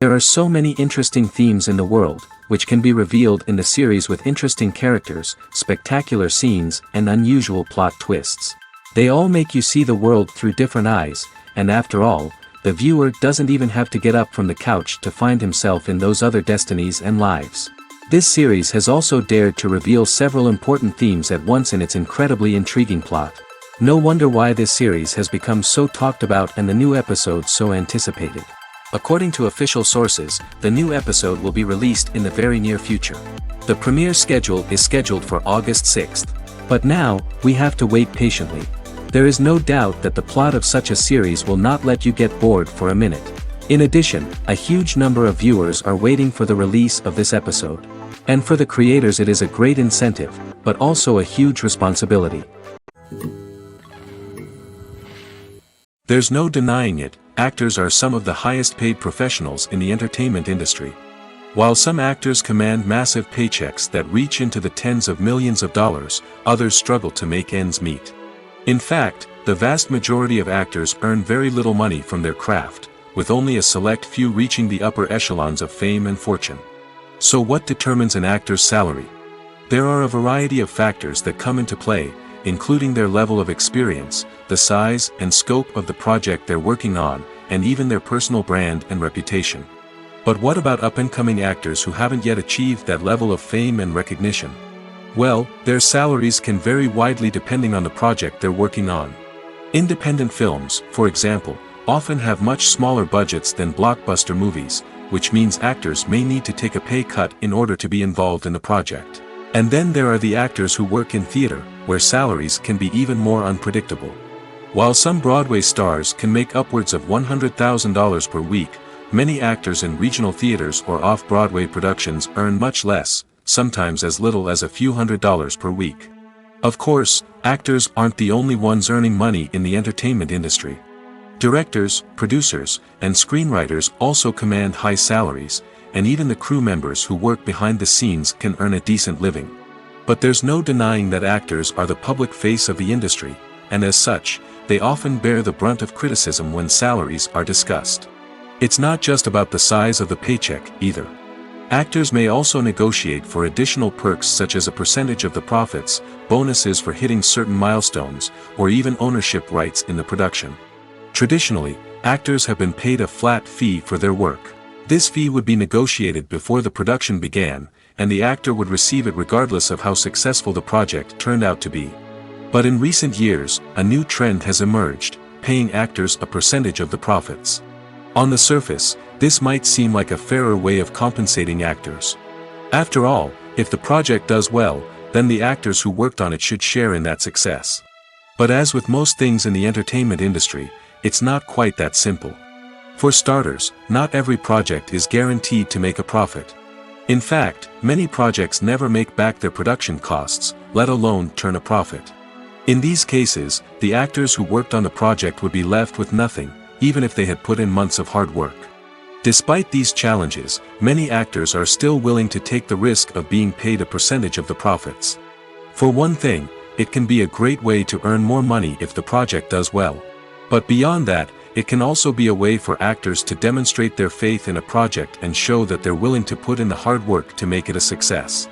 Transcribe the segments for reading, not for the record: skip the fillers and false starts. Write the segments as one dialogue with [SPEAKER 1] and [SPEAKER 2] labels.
[SPEAKER 1] There are so many interesting themes in the world, which can be revealed in the series with interesting characters, spectacular scenes, and unusual plot twists. They all make you see the world through different eyes, and after all, the viewer doesn't even have to get up from the couch to find himself in those other destinies and lives. This series has also dared to reveal several important themes at once in its incredibly intriguing plot. No wonder why this series has become so talked about and the new episodes so anticipated. According to official sources, the new episode will be released in the very near future. The premiere schedule is scheduled for August 6th. But now, we have to wait patiently. There is no doubt that the plot of such a series will not let you get bored for a minute. In addition, a huge number of viewers are waiting for the release of this episode. And for the creators it is a great incentive, but also a huge responsibility. There's no denying it, actors are some of the highest paid professionals in the entertainment industry. While some actors command massive paychecks that reach into the tens of millions of dollars, others struggle to make ends meet. In fact, the vast majority of actors earn very little money from their craft, with only a select few reaching the upper echelons of fame and fortune. So what determines an actor's salary? There are a variety of factors that come into play, including their level of experience, the size and scope of the project they're working on, and even their personal brand and reputation. But what about up-and-coming actors who haven't yet achieved that level of fame and recognition? Well, their salaries can vary widely depending on the project they're working on. Independent films, for example, often have much smaller budgets than blockbuster movies, which means actors may need to take a pay cut in order to be involved in the project. And then there are the actors who work in theater, where salaries can be even more unpredictable. While some Broadway stars can make upwards of $100,000 per week, many actors in regional theaters or off-Broadway productions earn much less, sometimes as little as a few $100s per week. Of course, actors aren't the only ones earning money in the entertainment industry. Directors, producers, and screenwriters also command high salaries, and even the crew members who work behind the scenes can earn a decent living. But there's no denying that actors are the public face of the industry, and as such, they often bear the brunt of criticism when salaries are discussed. It's not just about the size of the paycheck, either. Actors may also negotiate for additional perks such as a percentage of the profits, bonuses for hitting certain milestones, or even ownership rights in the production. Traditionally, actors have been paid a flat fee for their work. This fee would be negotiated before the production began, and the actor would receive it regardless of how successful the project turned out to be. But in recent years, a new trend has emerged, paying actors a percentage of the profits. On the surface, this might seem like a fairer way of compensating actors. After all, if the project does well, then the actors who worked on it should share in that success. But as with most things in the entertainment industry, it's not quite that simple. For starters, not every project is guaranteed to make a profit. In fact, many projects never make back their production costs, let alone turn a profit. In these cases, the actors who worked on the project would be left with nothing, even if they had put in months of hard work. Despite these challenges, many actors are still willing to take the risk of being paid a percentage of the profits. For one thing, it can be a great way to earn more money if the project does well. But beyond that, it can also be a way for actors to demonstrate their faith in a project and show that they're willing to put in the hard work to make it a success.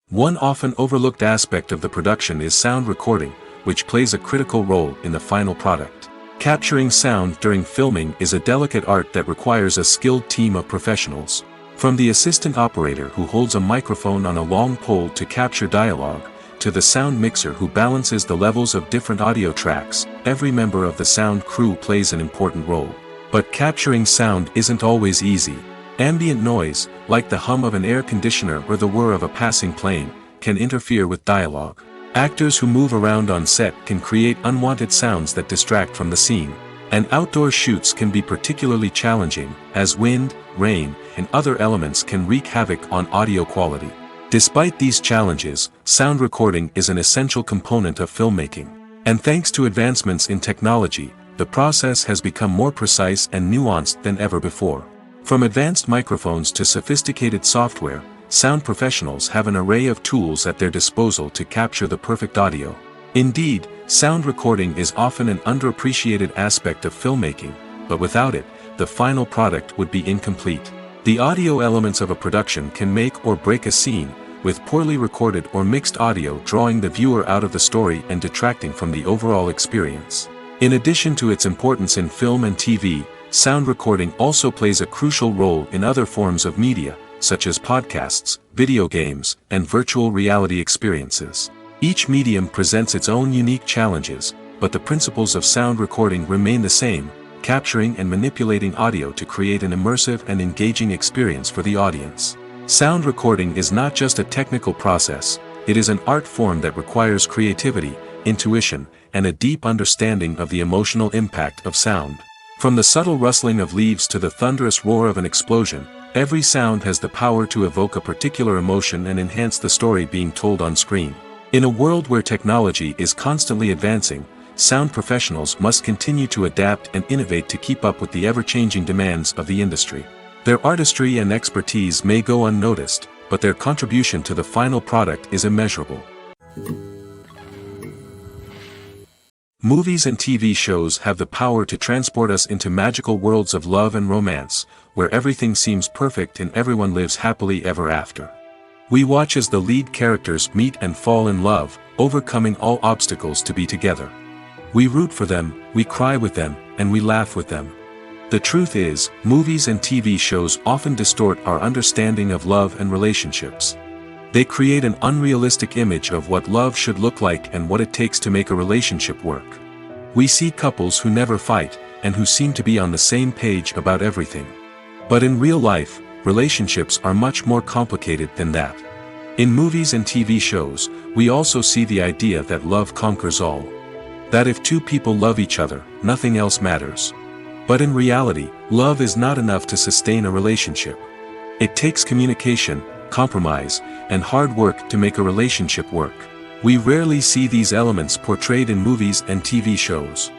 [SPEAKER 1] One often overlooked aspect of the production is sound recording, which plays a critical role in the final product. Capturing sound during filming is a delicate art that requires a skilled team of professionals. From the assistant operator who holds a microphone on a long pole to capture dialogue, to the sound mixer who balances the levels of different audio tracks, every member of the sound crew plays an important role. But capturing sound isn't always easy. Ambient noise, like the hum of an air conditioner or the whir of a passing plane, can interfere with dialogue. Actors who move around on set can create unwanted sounds that distract from the scene. And outdoor shoots can be particularly challenging, as wind, rain, and other elements can wreak havoc on audio quality. Despite these challenges, sound recording is an essential component of filmmaking. And thanks to advancements in technology, the process has become more precise and nuanced than ever before. From advanced microphones to sophisticated software, sound professionals have an array of tools at their disposal to capture the perfect audio. Indeed, sound recording is often an underappreciated aspect of filmmaking, but without it, the final product would be incomplete. The audio elements of a production can make or break a scene, with poorly recorded or mixed audio drawing the viewer out of the story and detracting from the overall experience. In addition to its importance in film and TV, sound recording also plays a crucial role in other forms of media, such as podcasts, video games, and virtual reality experiences. Each medium presents its own unique challenges, but the principles of sound recording remain the same, capturing and manipulating audio to create an immersive and engaging experience for the audience. Sound recording is not just a technical process, it is an art form that requires creativity, intuition, and a deep understanding of the emotional impact of sound. From the subtle rustling of leaves to the thunderous roar of an explosion, every sound has the power to evoke a particular emotion and enhance the story being told on screen. In a world where technology is constantly advancing, sound professionals must continue to adapt and innovate to keep up with the ever-changing demands of the industry. Their artistry and expertise may go unnoticed, but their contribution to the final product is immeasurable. Movies and TV shows have the power to transport us into magical worlds of love and romance, where everything seems perfect and everyone lives happily ever after. We watch as the lead characters meet and fall in love, overcoming all obstacles to be together. We root for them, we cry with them, and we laugh with them. The truth is, movies and TV shows often distort our understanding of love and relationships. They create an unrealistic image of what love should look like and what it takes to make a relationship work. We see couples who never fight, and who seem to be on the same page about everything. But in real life, relationships are much more complicated than that. In movies and TV shows, we also see the idea that love conquers all. That if two people love each other, nothing else matters. But in reality, love is not enough to sustain a relationship. It takes communication, compromise, and hard work to make a relationship work. We rarely see these elements portrayed in movies and TV shows.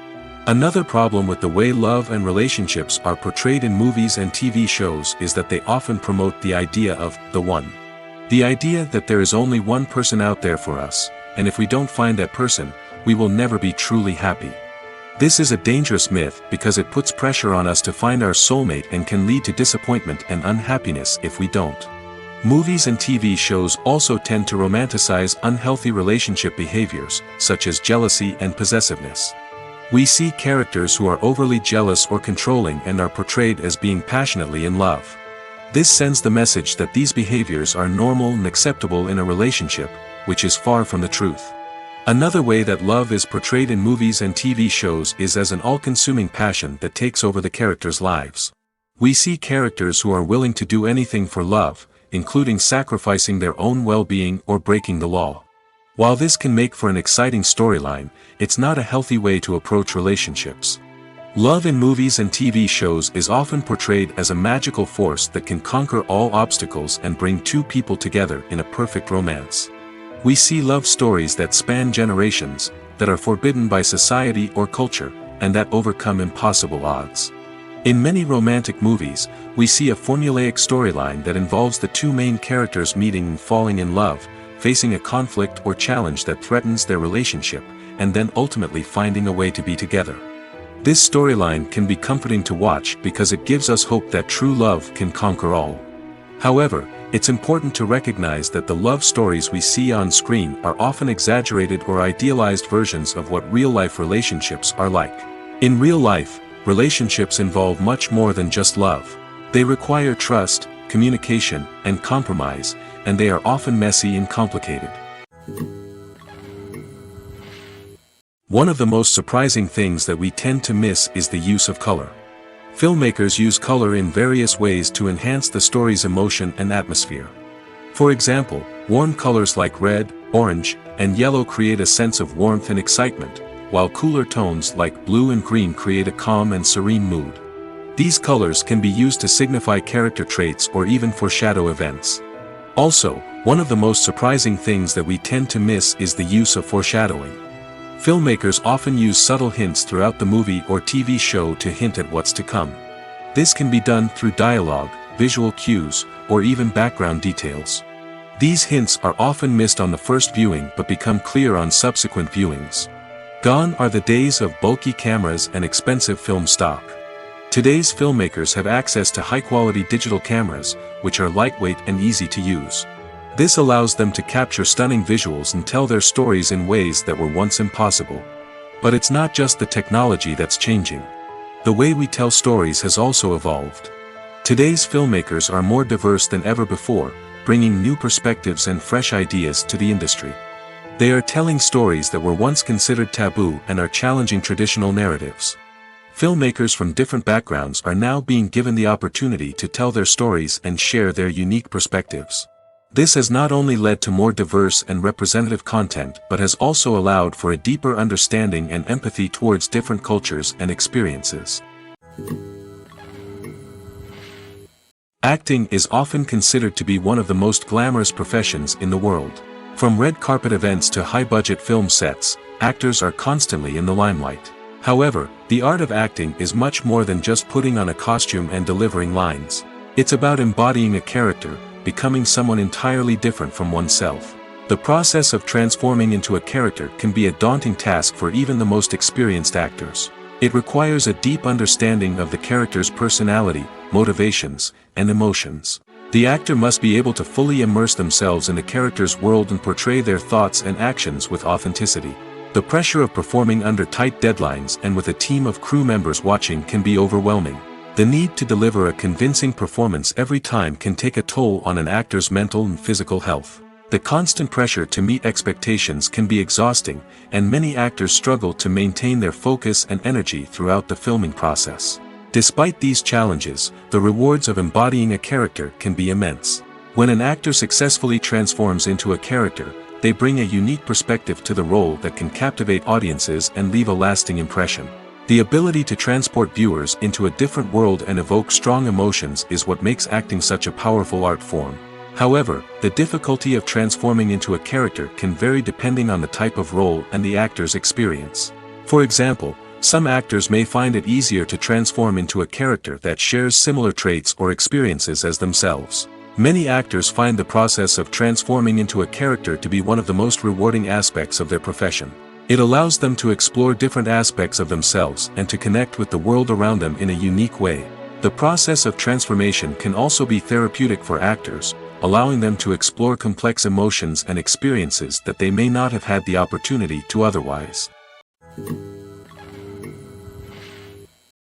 [SPEAKER 1] Another problem with the way love and relationships are portrayed in movies and TV shows is that they often promote the idea of the one. The idea that there is only one person out there for us, and if we don't find that person, we will never be truly happy. This is a dangerous myth because it puts pressure on us to find our soulmate and can lead to disappointment and unhappiness if we don't. Movies and TV shows also tend to romanticize unhealthy relationship behaviors, such as jealousy and possessiveness. We see characters who are overly jealous or controlling and are portrayed as being passionately in love. This sends the message that these behaviors are normal and acceptable in a relationship, which is far from the truth. Another way that love is portrayed in movies and TV shows is as an all-consuming passion that takes over the characters' lives. We see characters who are willing to do anything for love, including sacrificing their own well-being or breaking the law. While this can make for an exciting storyline, it's not a healthy way to approach relationships. Love in movies and TV shows is often portrayed as a magical force that can conquer all obstacles and bring two people together in a perfect romance. We see love stories that span generations, that are forbidden by society or culture, and that overcome impossible odds. In many romantic movies, we see a formulaic storyline that involves the two main characters meeting and falling in love, facing a conflict or challenge that threatens their relationship, and then ultimately finding a way to be together. This storyline can be comforting to watch because it gives us hope that true love can conquer all. However, it's important to recognize that the love stories we see on screen are often exaggerated or idealized versions of what real-life relationships are like. In real life, relationships involve much more than just love. They require trust, communication, and compromise, and they are often messy and complicated. One of the most surprising things that we tend to miss is the use of color. Filmmakers use color in various ways to enhance the story's emotion and atmosphere. For example, warm colors like red, orange, and yellow create a sense of warmth and excitement, while cooler tones like blue and green create a calm and serene mood. These colors can be used to signify character traits or even foreshadow events. Also, one of the most surprising things that we tend to miss is the use of foreshadowing. Filmmakers often use subtle hints throughout the movie or TV show to hint at what's to come. This can be done through dialogue, visual cues, or even background details. These hints are often missed on the first viewing but become clear on subsequent viewings. Gone are the days of bulky cameras and expensive film stock. Today's filmmakers have access to high-quality digital cameras, which are lightweight and easy to use. This allows them to capture stunning visuals and tell their stories in ways that were once impossible. But it's not just the technology that's changing. The way we tell stories has also evolved. Today's filmmakers are more diverse than ever before, bringing new perspectives and fresh ideas to the industry. They are telling stories that were once considered taboo and are challenging traditional narratives. Filmmakers from different backgrounds are now being given the opportunity to tell their stories and share their unique perspectives. This has not only led to more diverse and representative content but has also allowed for a deeper understanding and empathy towards different cultures and experiences. Acting is often considered to be one of the most glamorous professions in the world. From red carpet events to high-budget film sets, actors are constantly in the limelight. However, the art of acting is much more than just putting on a costume and delivering lines. It's about embodying a character, becoming someone entirely different from oneself. The process of transforming into a character can be a daunting task for even the most experienced actors. It requires a deep understanding of the character's personality, motivations, and emotions. The actor must be able to fully immerse themselves in the character's world and portray their thoughts and actions with authenticity. The pressure of performing under tight deadlines and with a team of crew members watching can be overwhelming. The need to deliver a convincing performance every time can take a toll on an actor's mental and physical health. The constant pressure to meet expectations can be exhausting, and many actors struggle to maintain their focus and energy throughout the filming process. Despite these challenges, the rewards of embodying a character can be immense. When an actor successfully transforms into a character, they bring a unique perspective to the role that can captivate audiences and leave a lasting impression. The ability to transport viewers into a different world and evoke strong emotions is what makes acting such a powerful art form. However, the difficulty of transforming into a character can vary depending on the type of role and the actor's experience. For example, some actors may find it easier to transform into a character that shares similar traits or experiences as themselves. Many actors find the process of transforming into a character to be one of the most rewarding aspects of their profession. It allows them to explore different aspects of themselves and to connect with the world around them in a unique way. The process of transformation can also be therapeutic for actors, allowing them to explore complex emotions and experiences that they may not have had the opportunity to otherwise.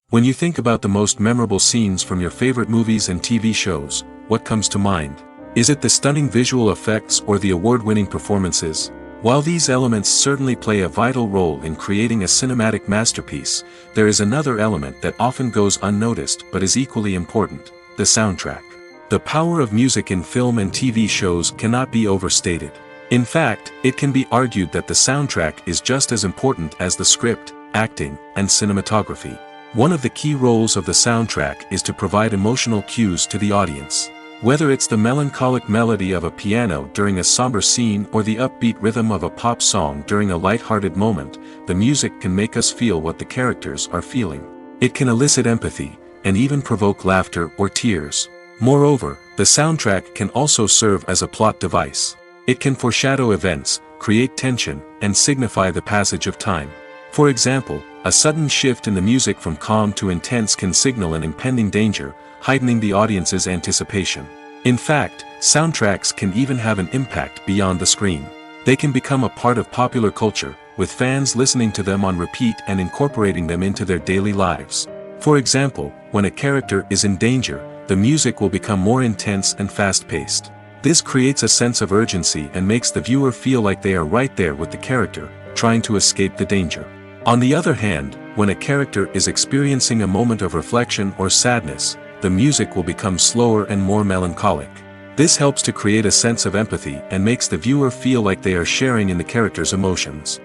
[SPEAKER 1] When you think about the most memorable scenes from your favorite movies and TV shows, what comes to mind? Is it the stunning visual effects or the award-winning performances? While these elements certainly play a vital role in creating a cinematic masterpiece, there is another element that often goes unnoticed but is equally important: the soundtrack. The power of music in film and TV shows cannot be overstated. In fact, it can be argued that the soundtrack is just as important as the script, acting, and cinematography. One of the key roles of the soundtrack is to provide emotional cues to the audience. Whether it's the melancholic melody of a piano during a somber scene or the upbeat rhythm of a pop song during a light-hearted moment, the music can make us feel what the characters are feeling. It can elicit empathy, and even provoke laughter or tears. Moreover, the soundtrack can also serve as a plot device. It can foreshadow events, create tension, and signify the passage of time. For example, a sudden shift in the music from calm to intense can signal an impending danger, heightening the audience's anticipation. In fact, soundtracks can even have an impact beyond the screen. They can become a part of popular culture, with fans listening to them on repeat and incorporating them into their daily lives. For example, when a character is in danger, the music will become more intense and fast-paced. This creates a sense of urgency and makes the viewer feel like they are right there with the character, trying to escape the danger. On the other hand, when a character is experiencing a moment of reflection or sadness, the music will become slower and more melancholic. This helps to create a sense of empathy and makes the viewer feel like they are sharing in the character's emotions.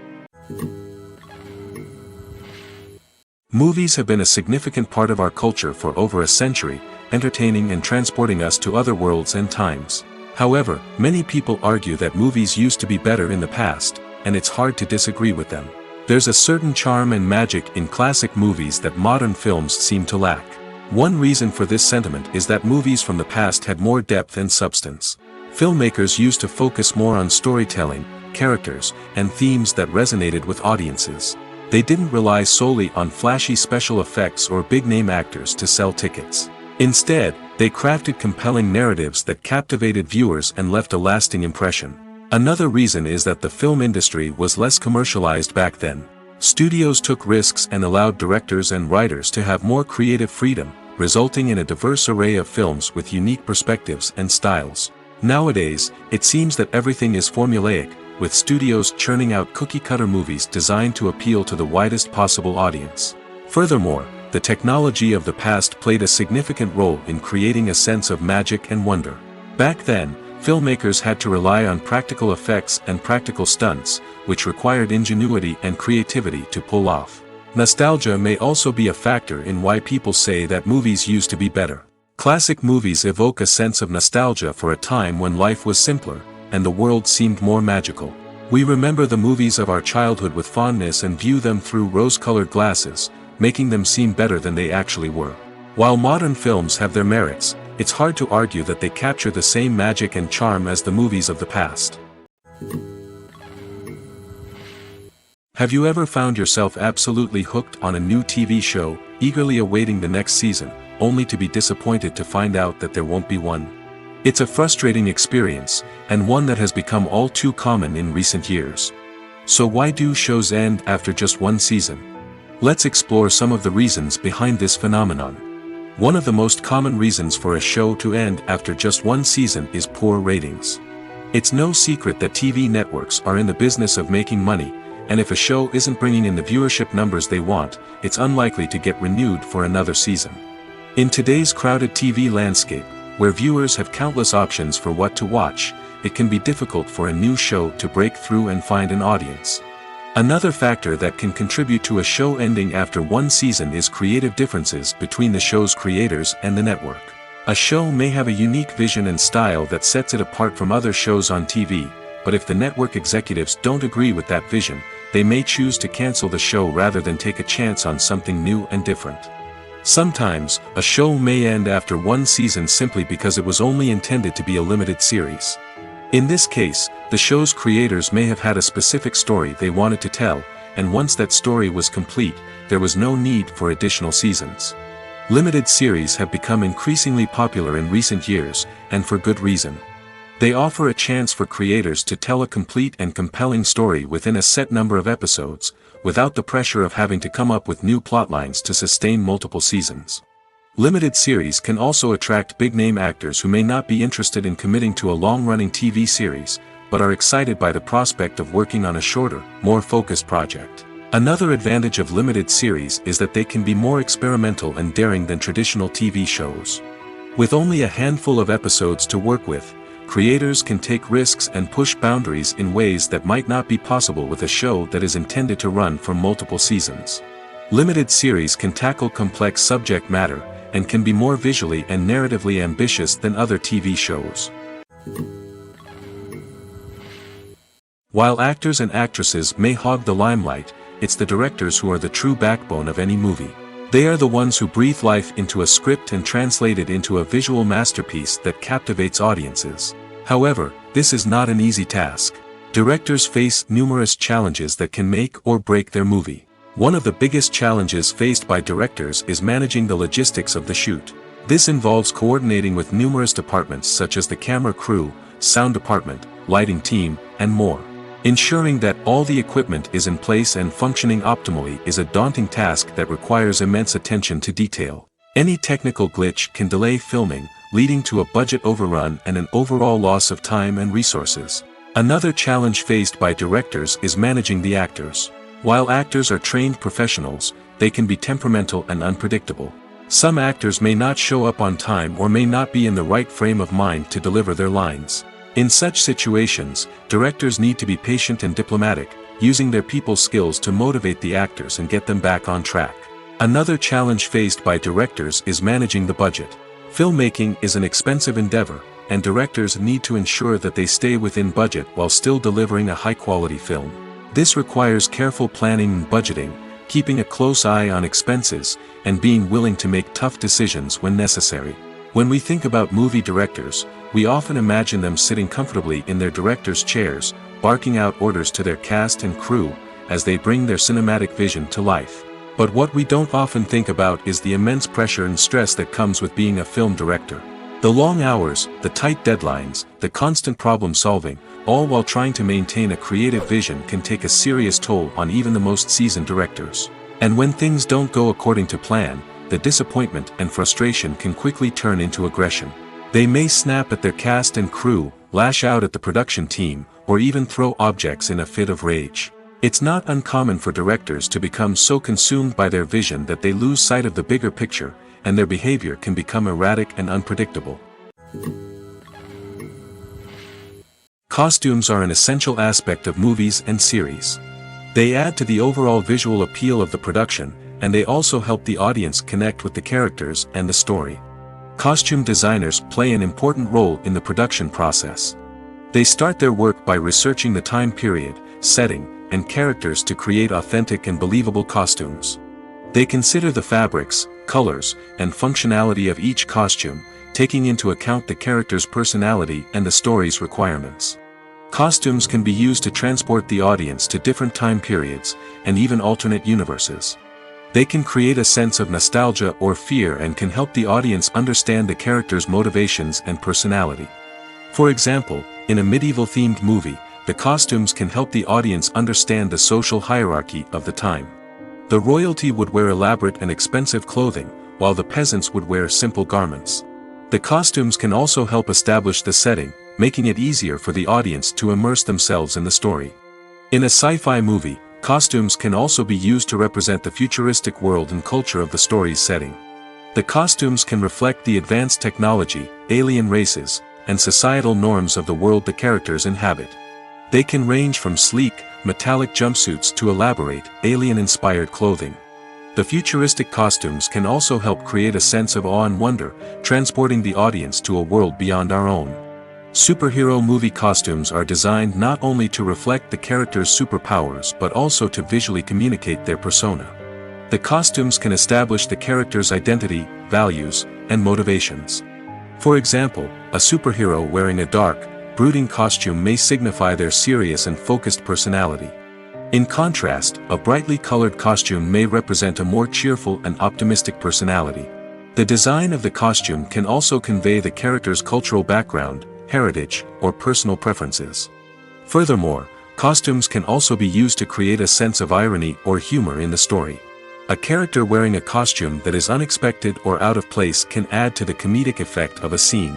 [SPEAKER 1] Movies have been a significant part of our culture for over a century, entertaining and transporting us to other worlds and times. However, many people argue that movies used to be better in the past, and it's hard to disagree with them. There's a certain charm and magic in classic movies that modern films seem to lack. One reason for this sentiment is that movies from the past had more depth and substance. Filmmakers used to focus more on storytelling, characters, and themes that resonated with audiences. They didn't rely solely on flashy special effects or big-name actors to sell tickets. Instead, they crafted compelling narratives that captivated viewers and left a lasting impression. Another reason is that the film industry was less commercialized back then. Studios took risks and allowed directors and writers to have more creative freedom, resulting in a diverse array of films with unique perspectives and styles. Nowadays, it seems that everything is formulaic, with studios churning out cookie-cutter movies designed to appeal to the widest possible audience. Furthermore, the technology of the past played a significant role in creating a sense of magic and wonder. Back then, filmmakers had to rely on practical effects and practical stunts, which required ingenuity and creativity to pull off. Nostalgia may also be a factor in why people say that movies used to be better. Classic movies evoke a sense of nostalgia for a time when life was simpler, and the world seemed more magical. We remember the movies of our childhood with fondness and view them through rose-colored glasses, making them seem better than they actually were. While modern films have their merits, it's hard to argue that they capture the same magic and charm as the movies of the past. Have you ever found yourself absolutely hooked on a new TV show, eagerly awaiting the next season, only to be disappointed to find out that there won't be one? It's a frustrating experience, and one that has become all too common in recent years. So why do shows end after just one season? Let's explore some of the reasons behind this phenomenon. One of the most common reasons for a show to end after just one season is poor ratings. It's no secret that TV networks are in the business of making money, and if a show isn't bringing in the viewership numbers they want, it's unlikely to get renewed for another season. In today's crowded TV landscape, where viewers have countless options for what to watch, it can be difficult for a new show to break through and find an audience. Another factor that can contribute to a show ending after one season is creative differences between the show's creators and the network. A show may have a unique vision and style that sets it apart from other shows on TV, but if the network executives don't agree with that vision, they may choose to cancel the show rather than take a chance on something new and different. Sometimes, a show may end after one season simply because it was only intended to be a limited series. In this case, the show's creators may have had a specific story they wanted to tell, and once that story was complete, there was no need for additional seasons. Limited series have become increasingly popular in recent years, and for good reason. They offer a chance for creators to tell a complete and compelling story within a set number of episodes, without the pressure of having to come up with new plotlines to sustain multiple seasons. Limited series can also attract big-name actors who may not be interested in committing to a long-running TV series, but are excited by the prospect of working on a shorter, more focused project. Another advantage of limited series is that they can be more experimental and daring than traditional TV shows. With only a handful of episodes to work with, creators can take risks and push boundaries in ways that might not be possible with a show that is intended to run for multiple seasons. Limited series can tackle complex subject matter, and can be more visually and narratively ambitious than other TV shows. While actors and actresses may hog the limelight, it's the directors who are the true backbone of any movie. They are the ones who breathe life into a script and translate it into a visual masterpiece that captivates audiences. However, this is not an easy task. Directors face numerous challenges that can make or break their movie. One of the biggest challenges faced by directors is managing the logistics of the shoot. This involves coordinating with numerous departments such as the camera crew, sound department, lighting team, and more. Ensuring that all the equipment is in place and functioning optimally is a daunting task that requires immense attention to detail. Any technical glitch can delay filming, leading to a budget overrun and an overall loss of time and resources. Another challenge faced by directors is managing the actors. While actors are trained professionals, they can be temperamental and unpredictable. Some actors may not show up on time or may not be in the right frame of mind to deliver their lines. In such situations, directors need to be patient and diplomatic, using their people skills to motivate the actors and get them back on track. Another challenge faced by directors is managing the budget. Filmmaking is an expensive endeavor, and directors need to ensure that they stay within budget while still delivering a high-quality film. This requires careful planning and budgeting, keeping a close eye on expenses, and being willing to make tough decisions when necessary. When we think about movie directors, we often imagine them sitting comfortably in their director's chairs, barking out orders to their cast and crew, as they bring their cinematic vision to life. But what we don't often think about is the immense pressure and stress that comes with being a film director. The long hours, the tight deadlines, the constant problem solving, all while trying to maintain a creative vision can take a serious toll on even the most seasoned directors. And when things don't go according to plan, the disappointment and frustration can quickly turn into aggression. They may snap at their cast and crew, lash out at the production team, or even throw objects in a fit of rage. It's not uncommon for directors to become so consumed by their vision that they lose sight of the bigger picture, and their behavior can become erratic and unpredictable. Costumes are an essential aspect of movies and series. They add to the overall visual appeal of the production, and they also help the audience connect with the characters and the story. Costume designers play an important role in the production process. They start their work by researching the time period, setting, and characters to create authentic and believable costumes. They consider the fabrics, colors, and functionality of each costume, taking into account the character's personality and the story's requirements. Costumes can be used to transport the audience to different time periods, and even alternate universes. They can create a sense of nostalgia or fear and can help the audience understand the character's motivations and personality. For example, in a medieval-themed movie, the costumes can help the audience understand the social hierarchy of the time. The royalty would wear elaborate and expensive clothing, while the peasants would wear simple garments. The costumes can also help establish the setting, making it easier for the audience to immerse themselves in the story. In a sci-fi movie, costumes can also be used to represent the futuristic world and culture of the story's setting. The costumes can reflect the advanced technology, alien races, and societal norms of the world the characters inhabit. They can range from sleek, metallic jumpsuits to elaborate, alien-inspired clothing. The futuristic costumes can also help create a sense of awe and wonder, transporting the audience to a world beyond our own. Superhero movie costumes are designed not only to reflect the character's superpowers but also to visually communicate their persona. The costumes can establish the character's identity, values, and motivations. For example, a superhero wearing a dark, brooding costume may signify their serious and focused personality. In contrast, a brightly colored costume may represent a more cheerful and optimistic personality. The design of the costume can also convey the character's cultural background, heritage, or personal preferences. Furthermore, costumes can also be used to create a sense of irony or humor in the story. A character wearing a costume that is unexpected or out of place can add to the comedic effect of a scene.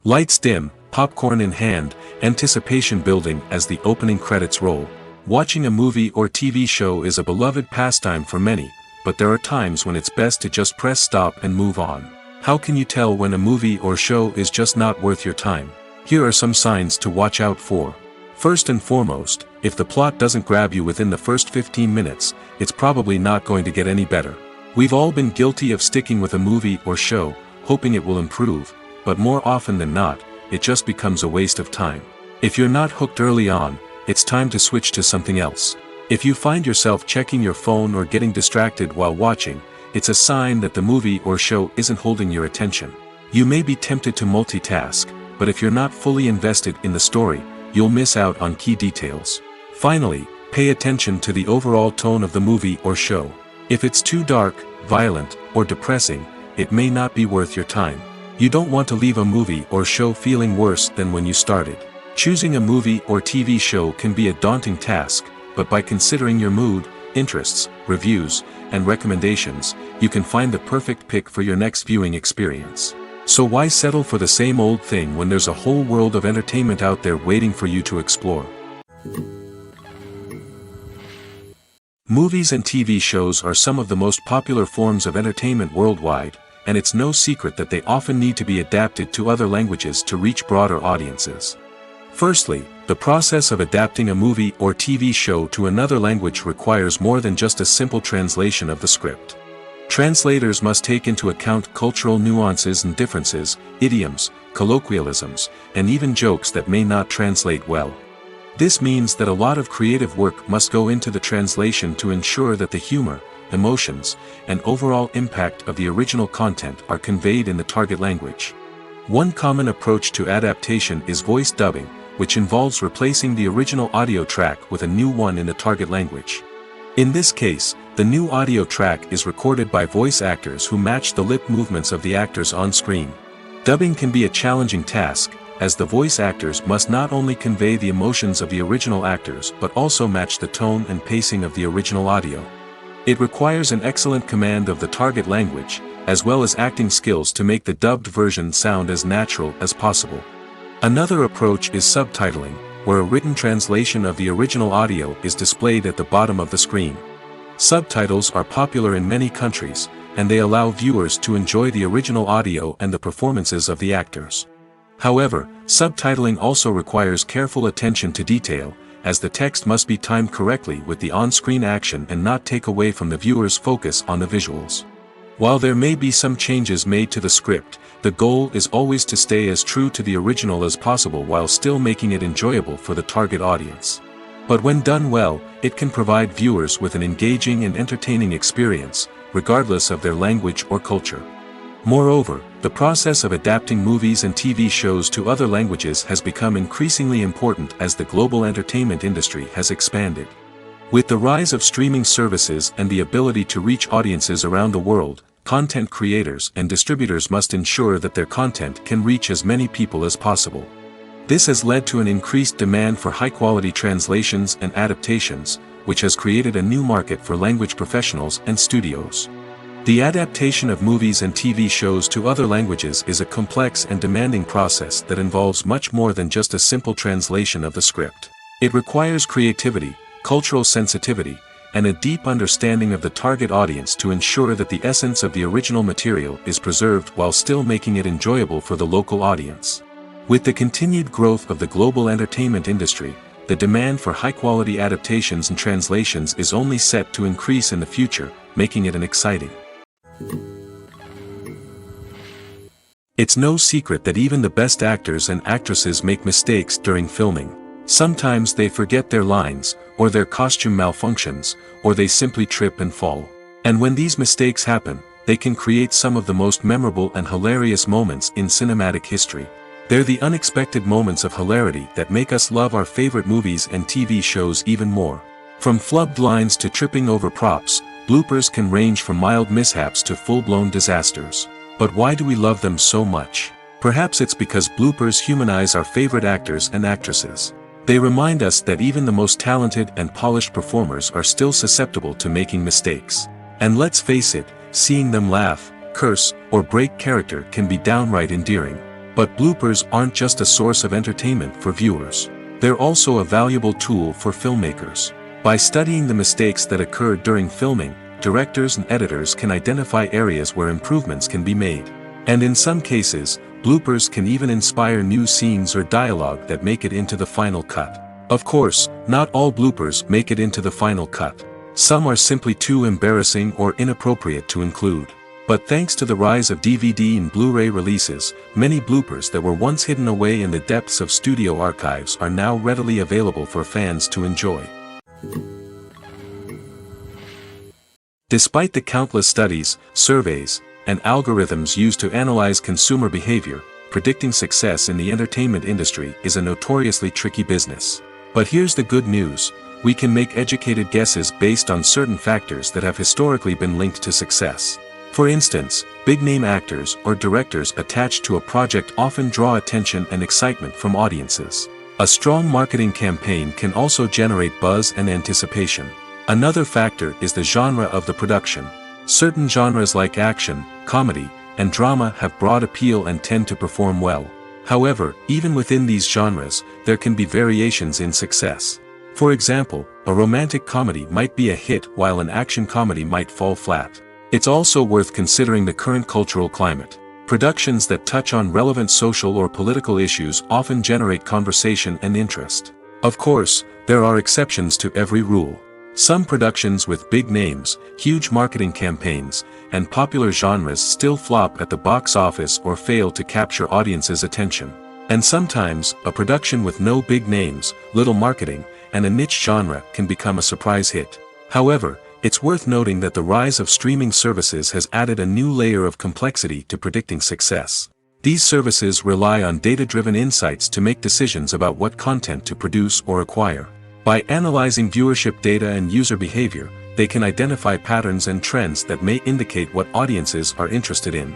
[SPEAKER 1] Lights dim, popcorn in hand, anticipation building as the opening credits roll. Watching a movie or TV show is a beloved pastime for many, but there are times when it's best to just press stop and move on. How can you tell when a movie or show is just not worth your time? Here are some signs to watch out for. First and foremost, if the plot doesn't grab you within the first 15 minutes, it's probably not going to get any better. We've all been guilty of sticking with a movie or show, hoping it will improve, but more often than not, it just becomes a waste of time. If you're not hooked early on, it's time to switch to something else. If you find yourself checking your phone or getting distracted while watching, it's a sign that the movie or show isn't holding your attention. You may be tempted to multitask, but if you're not fully invested in the story, you'll miss out on key details. Finally, pay attention to the overall tone of the movie or show. If it's too dark, violent, or depressing, it may not be worth your time. You don't want to leave a movie or show feeling worse than when you started. Choosing a movie or TV show can be a daunting task, but by considering your mood, interests, reviews, and recommendations, you can find the perfect pick for your next viewing experience. So why settle for the same old thing when there's a whole world of entertainment out there waiting for you to explore? Movies and TV shows are some of the most popular forms of entertainment worldwide, and it's no secret that they often need to be adapted to other languages to reach broader audiences. Firstly, the process of adapting a movie or TV show to another language requires more than just a simple translation of the script. Translators must take into account cultural nuances and differences, idioms, colloquialisms, and even jokes that may not translate well. This means that a lot of creative work must go into the translation to ensure that the humor, emotions, and overall impact of the original content are conveyed in the target language. One common approach to adaptation is voice dubbing, which involves replacing the original audio track with a new one in the target language. In this case, the new audio track is recorded by voice actors who match the lip movements of the actors on screen. Dubbing can be a challenging task, as the voice actors must not only convey the emotions of the original actors but also match the tone and pacing of the original audio. It requires an excellent command of the target language, as well as acting skills to make the dubbed version sound as natural as possible. Another approach is subtitling, where a written translation of the original audio is displayed at the bottom of the screen. Subtitles are popular in many countries, and they allow viewers to enjoy the original audio and the performances of the actors. However, subtitling also requires careful attention to detail, as the text must be timed correctly with the on-screen action and not take away from the viewer's focus on the visuals. While there may be some changes made to the script, the goal is always to stay as true to the original as possible while still making it enjoyable for the target audience. But when done well, it can provide viewers with an engaging and entertaining experience, regardless of their language or culture. Moreover, the process of adapting movies and TV shows to other languages has become increasingly important as the global entertainment industry has expanded. With the rise of streaming services and the ability to reach audiences around the world, content creators and distributors must ensure that their content can reach as many people as possible. This has led to an increased demand for high-quality translations and adaptations, which has created a new market for language professionals and studios. The adaptation of movies and TV shows to other languages is a complex and demanding process that involves much more than just a simple translation of the script. It requires creativity, cultural sensitivity, and a deep understanding of the target audience to ensure that the essence of the original material is preserved while still making it enjoyable for the local audience. With the continued growth of the global entertainment industry, the demand for high-quality adaptations and translations is only set to increase in the future, making it an exciting. It's no secret that even the best actors and actresses make mistakes during filming. Sometimes they forget their lines, or their costume malfunctions, or they simply trip and fall. And when these mistakes happen, they can create some of the most memorable and hilarious moments in cinematic history. They're the unexpected moments of hilarity that make us love our favorite movies and TV shows even more. From flubbed lines to tripping over props, bloopers can range from mild mishaps to full-blown disasters. But why do we love them so much? Perhaps it's because bloopers humanize our favorite actors and actresses. They remind us that even the most talented and polished performers are still susceptible to making mistakes. And let's face it, seeing them laugh, curse, or break character can be downright endearing. But bloopers aren't just a source of entertainment for viewers. They're also a valuable tool for filmmakers. By studying the mistakes that occurred during filming, directors and editors can identify areas where improvements can be made. And in some cases, bloopers can even inspire new scenes or dialogue that make it into the final cut. Of course, not all bloopers make it into the final cut. Some are simply too embarrassing or inappropriate to include. But thanks to the rise of DVD and Blu-ray releases, many bloopers that were once hidden away in the depths of studio archives are now readily available for fans to enjoy. Despite the countless studies, surveys, and algorithms used to analyze consumer behavior, predicting success in the entertainment industry is a notoriously tricky business. But here's the good news: we can make educated guesses based on certain factors that have historically been linked to success. For instance, big-name actors or directors attached to a project often draw attention and excitement from audiences. A strong marketing campaign can also generate buzz and anticipation. Another factor is the genre of the production. Certain genres like action, comedy, and drama have broad appeal and tend to perform well. However, even within these genres, there can be variations in success. For example, a romantic comedy might be a hit while an action comedy might fall flat. It's also worth considering the current cultural climate. Productions that touch on relevant social or political issues often generate conversation and interest. Of course, there are exceptions to every rule. Some productions with big names, huge marketing campaigns, and popular genres still flop at the box office or fail to capture audiences' attention. And sometimes, a production with no big names, little marketing, and a niche genre can become a surprise hit. However, it's worth noting that the rise of streaming services has added a new layer of complexity to predicting success. These services rely on data-driven insights to make decisions about what content to produce or acquire. By analyzing viewership data and user behavior, they can identify patterns and trends that may indicate what audiences are interested in.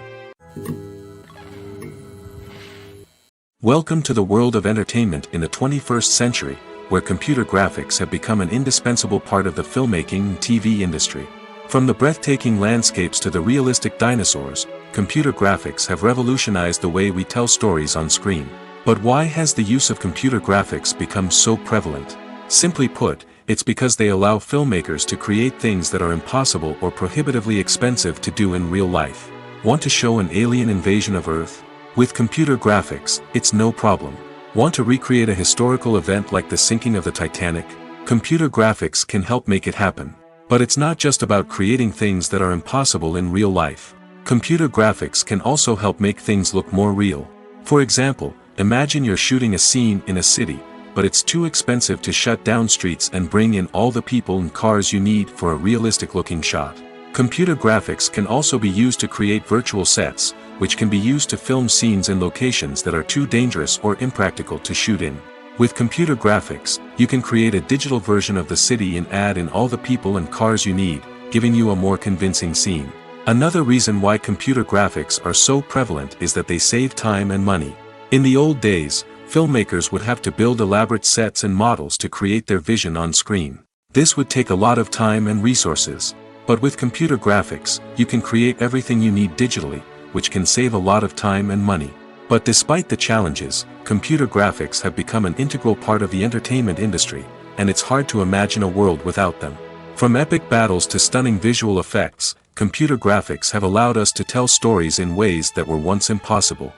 [SPEAKER 1] Welcome to the world of entertainment in the 21st century, where computer graphics have become an indispensable part of the filmmaking and TV industry. From the breathtaking landscapes to the realistic dinosaurs, computer graphics have revolutionized the way we tell stories on screen. But why has the use of computer graphics become so prevalent? Simply put, it's because they allow filmmakers to create things that are impossible or prohibitively expensive to do in real life. Want to show an alien invasion of Earth? With computer graphics, it's no problem. Want to recreate a historical event like the sinking of the Titanic? Computer graphics can help make it happen. But it's not just about creating things that are impossible in real life. Computer graphics can also help make things look more real. For example, imagine you're shooting a scene in a city, but it's too expensive to shut down streets and bring in all the people and cars you need for a realistic-looking shot. Computer graphics can also be used to create virtual sets, which can be used to film scenes in locations that are too dangerous or impractical to shoot in. With computer graphics, you can create a digital version of the city and add in all the people and cars you need, giving you a more convincing scene. Another reason why computer graphics are so prevalent is that they save time and money. In the old days, filmmakers would have to build elaborate sets and models to create their vision on screen. This would take a lot of time and resources. But with computer graphics, you can create everything you need digitally, which can save a lot of time and money. But despite the challenges, computer graphics have become an integral part of the entertainment industry, and it's hard to imagine a world without them. From epic battles to stunning visual effects, computer graphics have allowed us to tell stories in ways that were once impossible.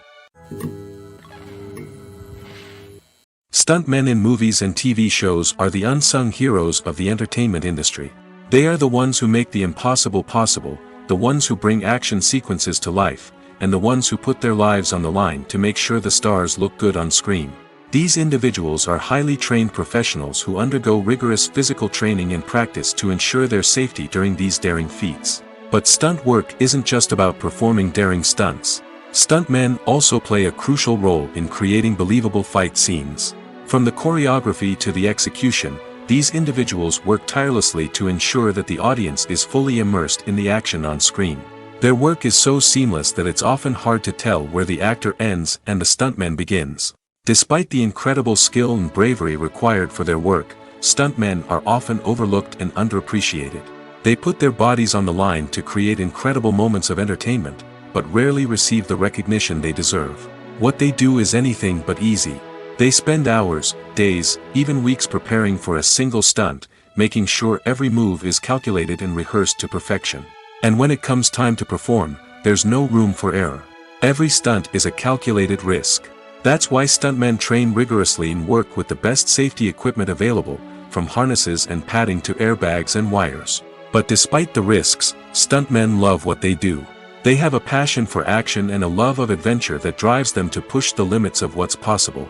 [SPEAKER 1] Stuntmen in movies and TV shows are the unsung heroes of the entertainment industry. They are the ones who make the impossible possible, the ones who bring action sequences to life, and the ones who put their lives on the line to make sure the stars look good on screen. These individuals are highly trained professionals who undergo rigorous physical training and practice to ensure their safety during these daring feats. But stunt work isn't just about performing daring stunts. Stuntmen also play a crucial role in creating believable fight scenes. From the choreography to the execution, these individuals work tirelessly to ensure that the audience is fully immersed in the action on screen. Their work is so seamless that it's often hard to tell where the actor ends and the stuntman begins. Despite the incredible skill and bravery required for their work, stuntmen are often overlooked and underappreciated. They put their bodies on the line to create incredible moments of entertainment, but rarely receive the recognition they deserve. What they do is anything but easy. They spend hours, days, even weeks preparing for a single stunt, making sure every move is calculated and rehearsed to perfection. And when it comes time to perform, there's no room for error. Every stunt is a calculated risk. That's why stuntmen train rigorously and work with the best safety equipment available, from harnesses and padding to airbags and wires. But despite the risks, stuntmen love what they do. They have a passion for action and a love of adventure that drives them to push the limits of what's possible.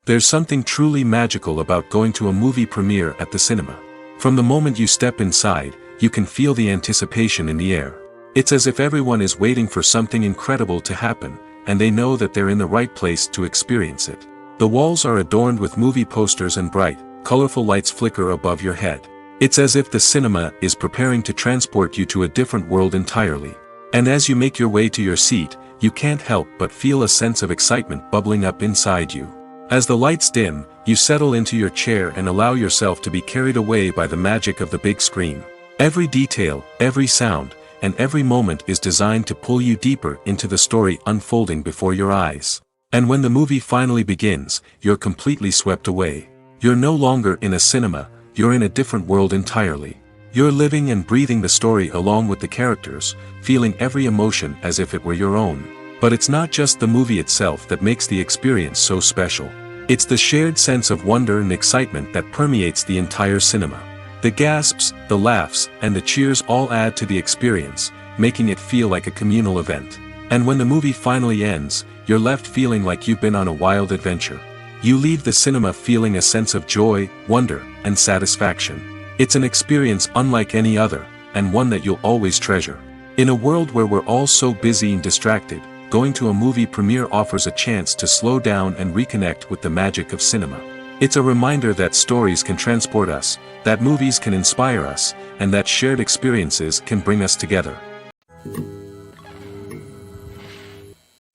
[SPEAKER 1] There's something truly magical about going to a movie premiere at the cinema. From the moment you step inside, you can feel the anticipation in the air. It's as if everyone is waiting for something incredible to happen, and they know that they're in the right place to experience it. The walls are adorned with movie posters and bright, colorful lights flicker above your head. It's as if the cinema is preparing to transport you to a different world entirely. And as you make your way to your seat, you can't help but feel a sense of excitement bubbling up inside you. As the lights dim, you settle into your chair and allow yourself to be carried away by the magic of the big screen. Every detail, every sound, and every moment is designed to pull you deeper into the story unfolding before your eyes. And when the movie finally begins, you're completely swept away. You're no longer in a cinema, you're in a different world entirely. You're living and breathing the story along with the characters, feeling every emotion as if it were your own. But it's not just the movie itself that makes the experience so special. It's the shared sense of wonder and excitement that permeates the entire cinema. The gasps, the laughs, and the cheers all add to the experience, making it feel like a communal event. And when the movie finally ends, you're left feeling like you've been on a wild adventure. You leave the cinema feeling a sense of joy, wonder, and satisfaction. It's an experience unlike any other, and one that you'll always treasure. In a world where we're all so busy and distracted, going to a movie premiere offers a chance to slow down and reconnect with the magic of cinema. It's a reminder that stories can transport us, that movies can inspire us, and that shared experiences can bring us together.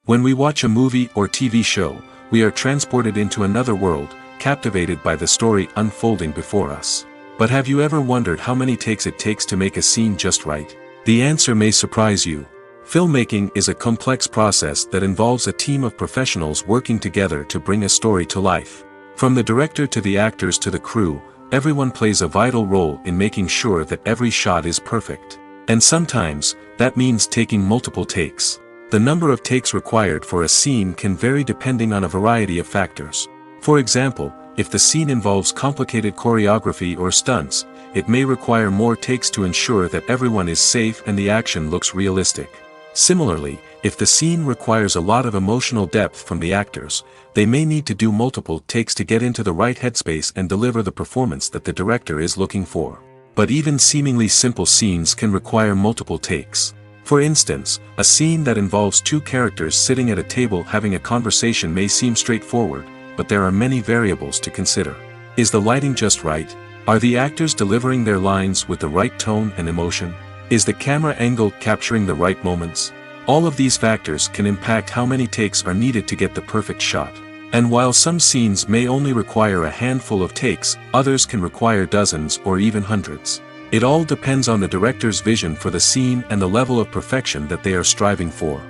[SPEAKER 1] When we watch a movie or TV show, we are transported into another world, captivated by the story unfolding before us. But have you ever wondered how many takes it takes to make a scene just right? The answer may surprise you. Filmmaking is a complex process that involves a team of professionals working together to bring a story to life. From the director to the actors to the crew, everyone plays a vital role in making sure that every shot is perfect. And sometimes, that means taking multiple takes. The number of takes required for a scene can vary depending on a variety of factors. For example, if the scene involves complicated choreography or stunts, it may require more takes to ensure that everyone is safe and the action looks realistic. Similarly, if the scene requires a lot of emotional depth from the actors, they may need to do multiple takes to get into the right headspace and deliver the performance that the director is looking for. But even seemingly simple scenes can require multiple takes. For instance, a scene that involves two characters sitting at a table having a conversation may seem straightforward, but there are many variables to consider. Is the lighting just right? Are the actors delivering their lines with the right tone and emotion? Is the camera angle capturing the right moments? All of these factors can impact how many takes are needed to get the perfect shot. And while some scenes may only require a handful of takes, others can require dozens or even hundreds. It all depends on the director's vision for the scene and the level of perfection that they are striving for.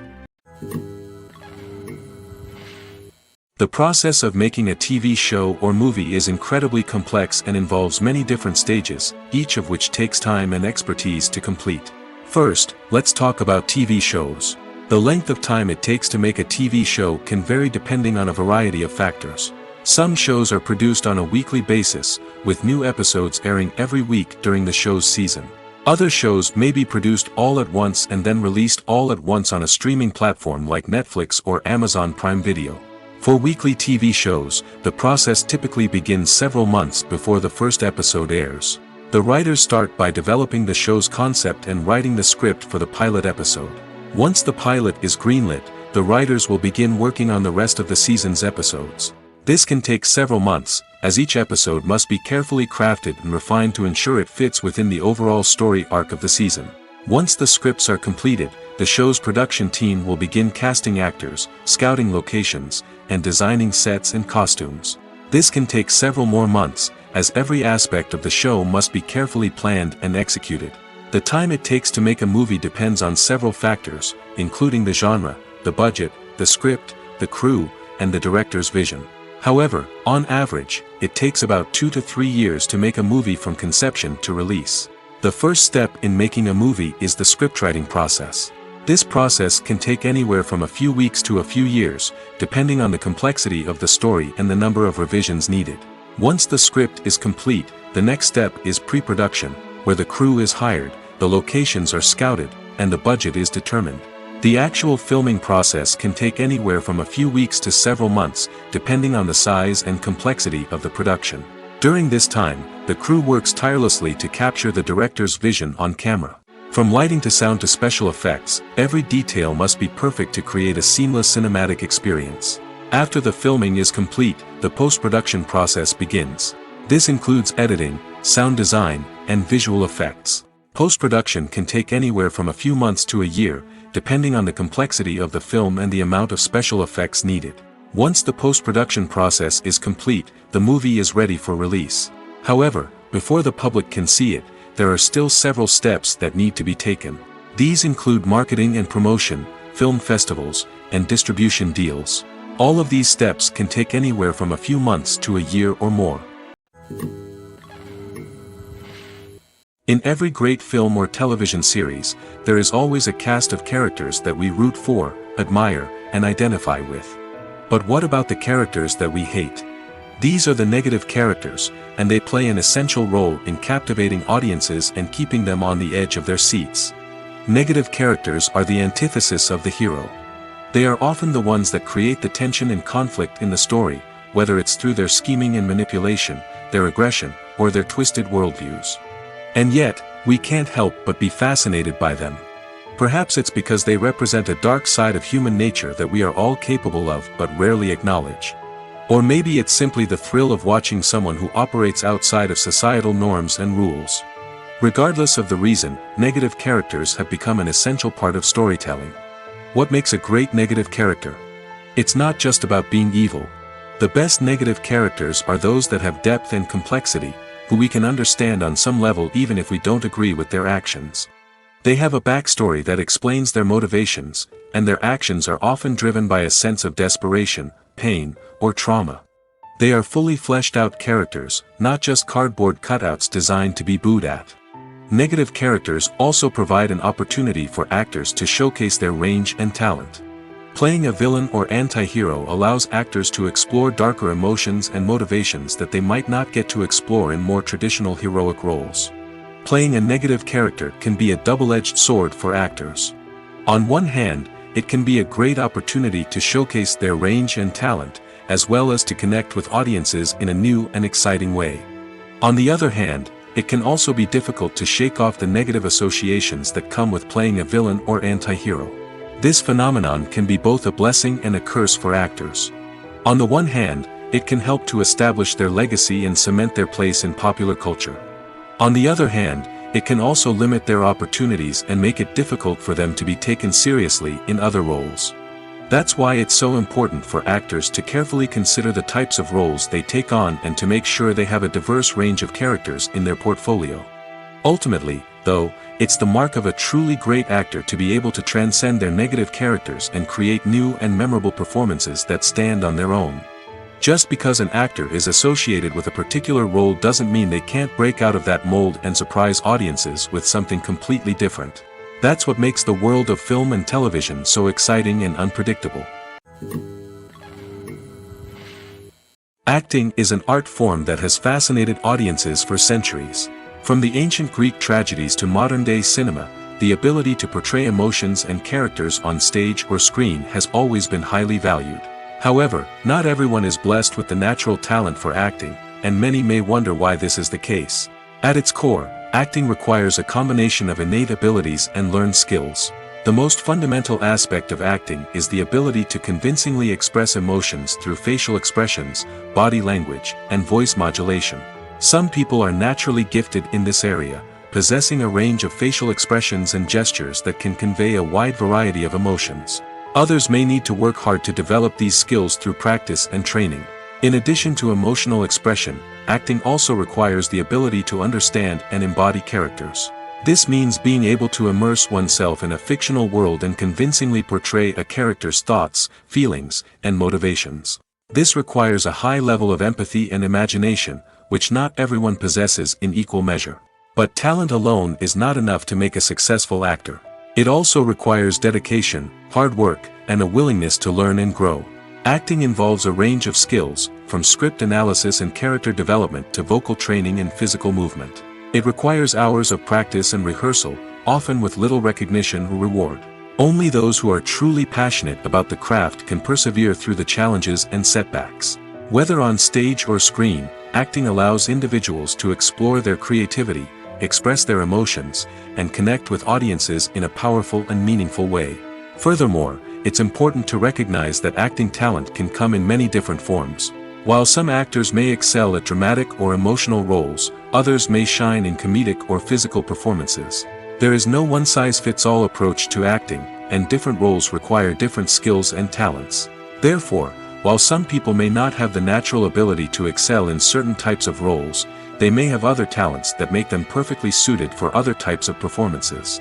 [SPEAKER 1] The process of making a TV show or movie is incredibly complex and involves many different stages, each of which takes time and expertise to complete. First, let's talk about TV shows. The length of time it takes to make a TV show can vary depending on a variety of factors. Some shows are produced on a weekly basis, with new episodes airing every week during the show's season. Other shows may be produced all at once and then released all at once on a streaming platform like Netflix or Amazon Prime Video. For weekly TV shows, the process typically begins several months before the first episode airs. The writers start by developing the show's concept and writing the script for the pilot episode. Once the pilot is greenlit, the writers will begin working on the rest of the season's episodes. This can take several months, as each episode must be carefully crafted and refined to ensure it fits within the overall story arc of the season. Once the scripts are completed, the show's production team will begin casting actors, scouting locations, and designing sets and costumes. This can take several more months, as every aspect of the show must be carefully planned and executed. The time it takes to make a movie depends on several factors, including the genre, the budget, the script, the crew, and the director's vision. However, on average, it takes about 2 to 3 years to make a movie from conception to release. The first step in making a movie is the scriptwriting process. This process can take anywhere from a few weeks to a few years, depending on the complexity of the story and the number of revisions needed. Once the script is complete, the next step is pre-production, where the crew is hired, the locations are scouted, and the budget is determined. The actual filming process can take anywhere from a few weeks to several months, depending on the size and complexity of the production. During this time, the crew works tirelessly to capture the director's vision on camera. From lighting to sound to special effects, every detail must be perfect to create a seamless cinematic experience. After the filming is complete, the post-production process begins. This includes editing, sound design, and visual effects. Post-production can take anywhere from a few months to a year, depending on the complexity of the film and the amount of special effects needed. Once the post-production process is complete, the movie is ready for release. However, before the public can see it, there are still several steps that need to be taken. These include marketing and promotion, film festivals, and distribution deals. All of these steps can take anywhere from a few months to a year or more. In every great film or television series, there is always a cast of characters that we root for, admire, and identify with. But what about the characters that we hate? These are the negative characters, and they play an essential role in captivating audiences and keeping them on the edge of their seats. Negative characters are the antithesis of the hero. They are often the ones that create the tension and conflict in the story, whether it's through their scheming and manipulation, their aggression, or their twisted worldviews. And yet, we can't help but be fascinated by them. Perhaps it's because they represent a dark side of human nature that we are all capable of but rarely acknowledge. Or maybe it's simply the thrill of watching someone who operates outside of societal norms and rules. Regardless of the reason, negative characters have become an essential part of storytelling. What makes a great negative character? It's not just about being evil. The best negative characters are those that have depth and complexity, who we can understand on some level even if we don't agree with their actions. They have a backstory that explains their motivations, and their actions are often driven by a sense of desperation, pain, or trauma. They are fully fleshed out characters, not just cardboard cutouts designed to be booed at. Negative characters also provide an opportunity for actors to showcase their range and talent. Playing a villain or anti-hero allows actors to explore darker emotions and motivations that they might not get to explore in more traditional heroic roles. Playing a negative character can be a double-edged sword for actors. On one hand, it can be a great opportunity to showcase their range and talent, as well as to connect with audiences in a new and exciting way. On the other hand, it can also be difficult to shake off the negative associations that come with playing a villain or anti-hero. This phenomenon can be both a blessing and a curse for actors. On the one hand, it can help to establish their legacy and cement their place in popular culture. On the other hand, it can also limit their opportunities and make it difficult for them to be taken seriously in other roles. That's why it's so important for actors to carefully consider the types of roles they take on and to make sure they have a diverse range of characters in their portfolio. Ultimately, though, it's the mark of a truly great actor to be able to transcend their negative characters and create new and memorable performances that stand on their own. Just because an actor is associated with a particular role doesn't mean they can't break out of that mold and surprise audiences with something completely different. That's what makes the world of film and television so exciting and unpredictable. Acting is an art form that has fascinated audiences for centuries. From the ancient Greek tragedies to modern-day cinema, the ability to portray emotions and characters on stage or screen has always been highly valued. However, not everyone is blessed with the natural talent for acting, and many may wonder why this is the case. At its core, acting requires a combination of innate abilities and learned skills. The most fundamental aspect of acting is the ability to convincingly express emotions through facial expressions, body language, and voice modulation. Some people are naturally gifted in this area, possessing a range of facial expressions and gestures that can convey a wide variety of emotions. Others may need to work hard to develop these skills through practice and training. In addition to emotional expression, acting also requires the ability to understand and embody characters. This means being able to immerse oneself in a fictional world and convincingly portray a character's thoughts, feelings, and motivations. This requires a high level of empathy and imagination, which not everyone possesses in equal measure. But talent alone is not enough to make a successful actor. It also requires dedication, hard work, and a willingness to learn and grow. Acting involves a range of skills, from script analysis and character development to vocal training and physical movement. It requires hours of practice and rehearsal, often with little recognition or reward. Only those who are truly passionate about the craft can persevere through the challenges and setbacks. Whether on stage or screen, acting allows individuals to explore their creativity, express their emotions, and connect with audiences in a powerful and meaningful way. Furthermore, it's important to recognize that acting talent can come in many different forms. While some actors may excel at dramatic or emotional roles, others may shine in comedic or physical performances. There is no one-size-fits-all approach to acting, and different roles require different skills and talents. Therefore, while some people may not have the natural ability to excel in certain types of roles, they may have other talents that make them perfectly suited for other types of performances.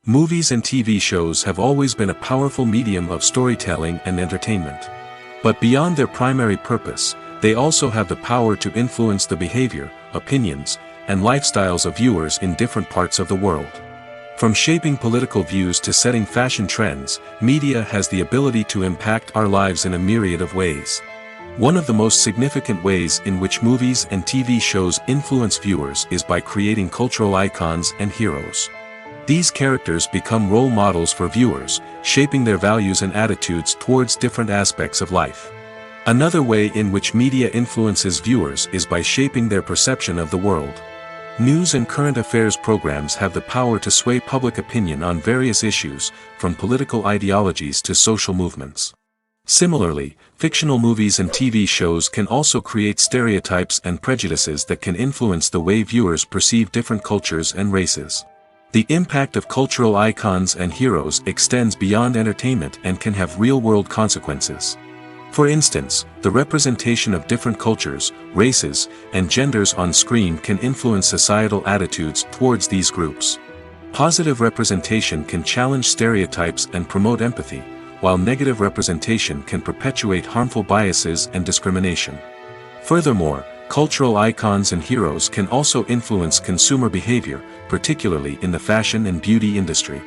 [SPEAKER 1] Movies and TV shows have always been a powerful medium of storytelling and entertainment. But beyond their primary purpose, they also have the power to influence the behavior, opinions, and lifestyles of viewers in different parts of the world. From shaping political views to setting fashion trends, media has the ability to impact our lives in a myriad of ways. One of the most significant ways in which movies and TV shows influence viewers is by creating cultural icons and heroes. These characters become role models for viewers, shaping their values and attitudes towards different aspects of life. Another way in which media influences viewers is by shaping their perception of the world. News and current affairs programs have the power to sway public opinion on various issues, from political ideologies to social movements. Similarly, fictional movies and TV shows can also create stereotypes and prejudices that can influence the way viewers perceive different cultures and races. The impact of cultural icons and heroes extends beyond entertainment and can have real-world consequences. For instance, the representation of different cultures, races, and genders on screen can influence societal attitudes towards these groups. Positive representation can challenge stereotypes and promote empathy, while negative representation can perpetuate harmful biases and discrimination. Furthermore, cultural icons and heroes can also influence consumer behavior, particularly in the fashion and beauty industry.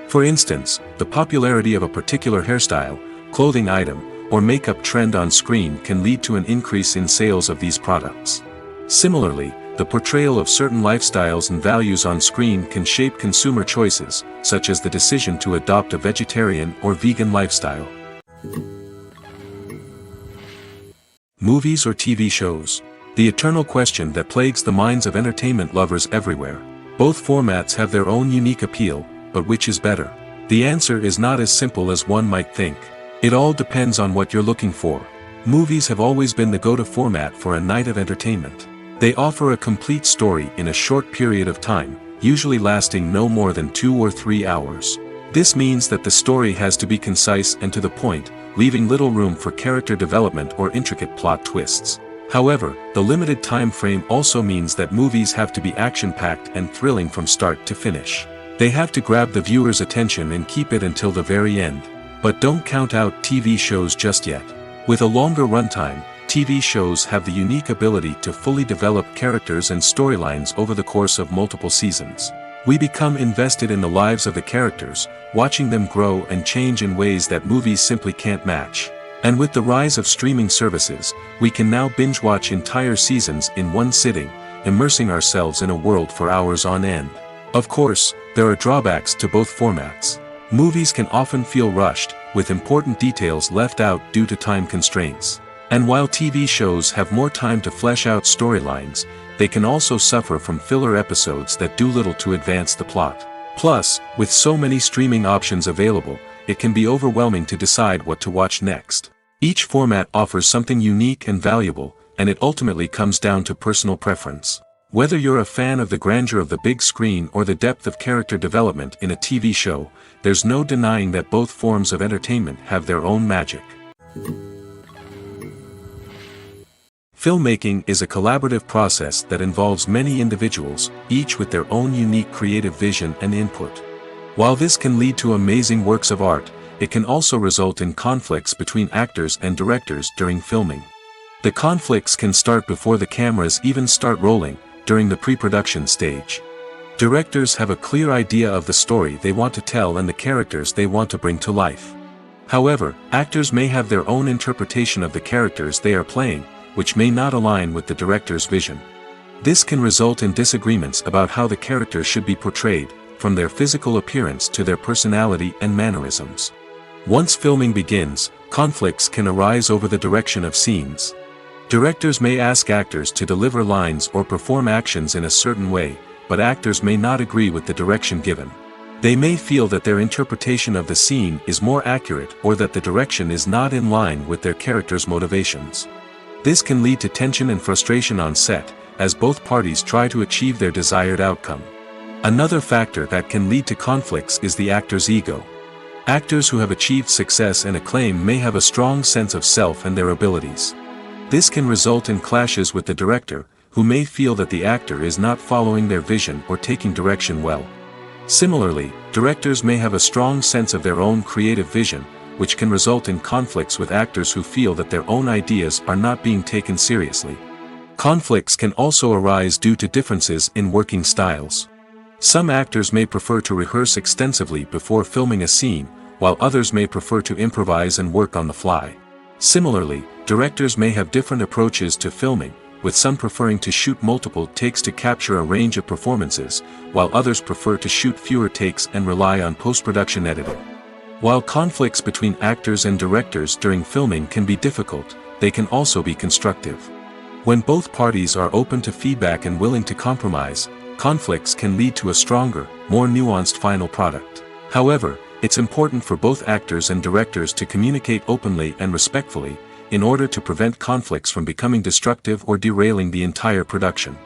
[SPEAKER 1] For instance, the popularity of a particular hairstyle, clothing item, or makeup trend on screen can lead to an increase in sales of these products. Similarly, the portrayal of certain lifestyles and values on screen can shape consumer choices, such as the decision to adopt a vegetarian or vegan lifestyle. Movies or TV shows? The eternal question that plagues the minds of entertainment lovers everywhere. Both formats have their own unique appeal, but which is better? The answer is not as simple as one might think. It all depends on what you're looking for. Movies have always been the go-to format for a night of entertainment. They offer a complete story in a short period of time, usually lasting no more than 2 or 3 hours. This means that the story has to be concise and to the point, leaving little room for character development or intricate plot twists. However, the limited time frame also means that movies have to be action-packed and thrilling from start to finish. They have to grab the viewer's attention and keep it until the very end. But don't count out TV shows just yet. With a longer runtime, TV shows have the unique ability to fully develop characters and storylines over the course of multiple seasons. We become invested in the lives of the characters, watching them grow and change in ways that movies simply can't match. And with the rise of streaming services, we can now binge-watch entire seasons in one sitting, immersing ourselves in a world for hours on end. Of course, there are drawbacks to both formats. Movies can often feel rushed, with important details left out due to time constraints. And while TV shows have more time to flesh out storylines, they can also suffer from filler episodes that do little to advance the plot. Plus, with so many streaming options available, it can be overwhelming to decide what to watch next. Each format offers something unique and valuable, and it ultimately comes down to personal preference. Whether you're a fan of the grandeur of the big screen or the depth of character development in a TV show, there's no denying that both forms of entertainment have their own magic. Filmmaking is a collaborative process that involves many individuals, each with their own unique creative vision and input. While this can lead to amazing works of art, it can also result in conflicts between actors and directors during filming. The conflicts can start before the cameras even start rolling, during the pre-production stage. Directors have a clear idea of the story they want to tell and the characters they want to bring to life. However, actors may have their own interpretation of the characters they are playing, which may not align with the director's vision. This can result in disagreements about how the characters should be portrayed, from their physical appearance to their personality and mannerisms. Once filming begins, conflicts can arise over the direction of scenes. Directors may ask actors to deliver lines or perform actions in a certain way, but actors may not agree with the direction given. They may feel that their interpretation of the scene is more accurate or that the direction is not in line with their character's motivations. This can lead to tension and frustration on set, as both parties try to achieve their desired outcome. Another factor that can lead to conflicts is the actor's ego. Actors who have achieved success and acclaim may have a strong sense of self and their abilities. This can result in clashes with the director, who may feel that the actor is not following their vision or taking direction well. Similarly, directors may have a strong sense of their own creative vision, which can result in conflicts with actors who feel that their own ideas are not being taken seriously. Conflicts can also arise due to differences in working styles. Some actors may prefer to rehearse extensively before filming a scene, while others may prefer to improvise and work on the fly. Similarly, directors may have different approaches to filming, with some preferring to shoot multiple takes to capture a range of performances, while others prefer to shoot fewer takes and rely on post-production editing. While conflicts between actors and directors during filming can be difficult, they can also be constructive. When both parties are open to feedback and willing to compromise, conflicts can lead to a stronger, more nuanced final product. However, it's important for both actors and directors to communicate openly and respectfully, in order to prevent conflicts from becoming destructive or derailing the entire production.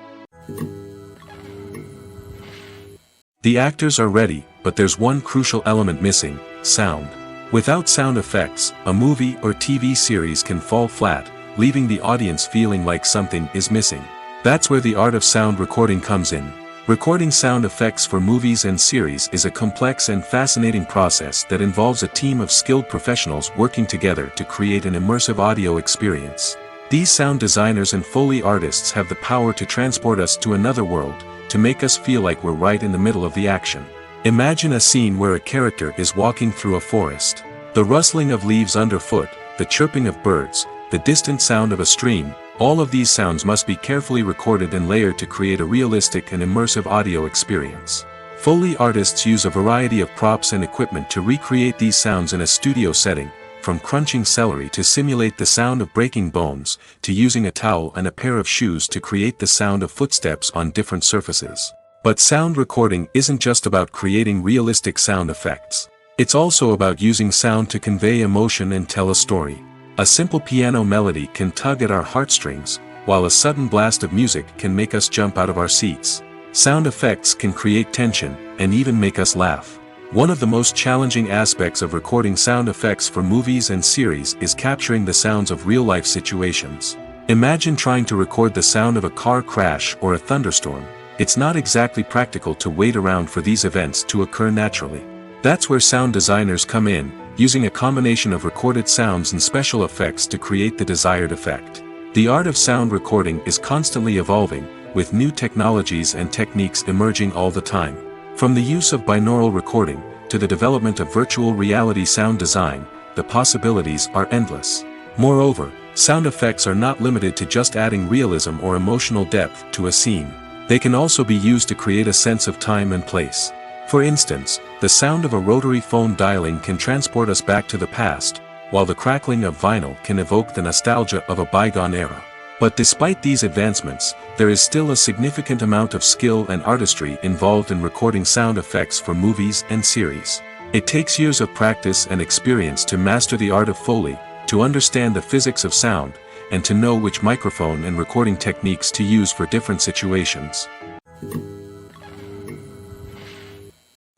[SPEAKER 1] The actors are ready, but there's one crucial element missing: sound. Without sound effects, a movie or TV series can fall flat, leaving the audience feeling like something is missing. That's where the art of sound recording comes in. Recording sound effects for movies and series is a complex and fascinating process that involves a team of skilled professionals working together to create an immersive audio experience. These sound designers and Foley artists have the power to transport us to another world, to make us feel like we're right in the middle of the action. Imagine a scene where a character is walking through a forest. The rustling of leaves underfoot, the chirping of birds, the distant sound of a stream, all of these sounds must be carefully recorded and layered to create a realistic and immersive audio experience. Foley artists use a variety of props and equipment to recreate these sounds in a studio setting, from crunching celery to simulate the sound of breaking bones, to using a towel and a pair of shoes to create the sound of footsteps on different surfaces. But sound recording isn't just about creating realistic sound effects. It's also about using sound to convey emotion and tell a story. A simple piano melody can tug at our heartstrings, while a sudden blast of music can make us jump out of our seats. Sound effects can create tension, and even make us laugh. One of the most challenging aspects of recording sound effects for movies and series is capturing the sounds of real-life situations. Imagine trying to record the sound of a car crash or a thunderstorm. It's not exactly practical to wait around for these events to occur naturally. That's where sound designers come in, using a combination of recorded sounds and special effects to create the desired effect. The art of sound recording is constantly evolving, with new technologies and techniques emerging all the time. From the use of binaural recording, to the development of virtual reality sound design, the possibilities are endless. Moreover, sound effects are not limited to just adding realism or emotional depth to a scene. They can also be used to create a sense of time and place. For instance, the sound of a rotary phone dialing can transport us back to the past, while the crackling of vinyl can evoke the nostalgia of a bygone era. But despite these advancements, there is still a significant amount of skill and artistry involved in recording sound effects for movies and series. It takes years of practice and experience to master the art of Foley, to understand the physics of sound, and to know which microphone and recording techniques to use for different situations.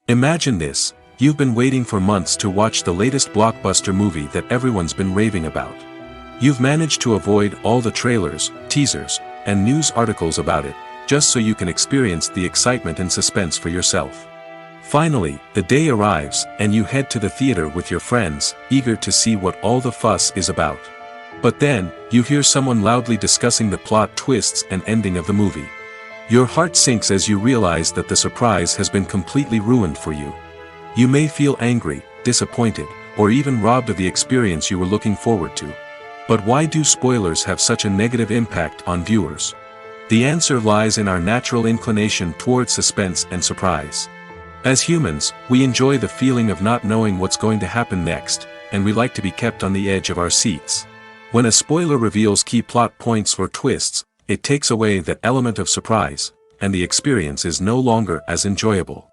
[SPEAKER 1] Imagine this: you've been waiting for months to watch the latest blockbuster movie that everyone's been raving about. You've managed to avoid all the trailers, teasers, and news articles about it, just so you can experience the excitement and suspense for yourself. Finally, the day arrives, and you head to the theater with your friends, eager to see what all the fuss is about. But then, you hear someone loudly discussing the plot twists and ending of the movie. Your heart sinks as you realize that the surprise has been completely ruined for you. You may feel angry, disappointed, or even robbed of the experience you were looking forward to. But why do spoilers have such a negative impact on viewers? The answer lies in our natural inclination towards suspense and surprise. As humans, we enjoy the feeling of not knowing what's going to happen next, and we like to be kept on the edge of our seats. When a spoiler reveals key plot points or twists, it takes away that element of surprise, and the experience is no longer as enjoyable.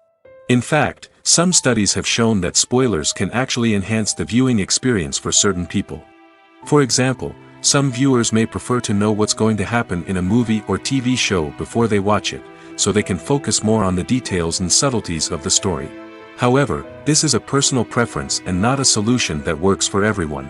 [SPEAKER 1] In fact, some studies have shown that spoilers can actually enhance the viewing experience for certain people. For example, some viewers may prefer to know what's going to happen in a movie or TV show before they watch it, so they can focus more on the details and subtleties of the story. However, this is a personal preference and not a solution that works for everyone.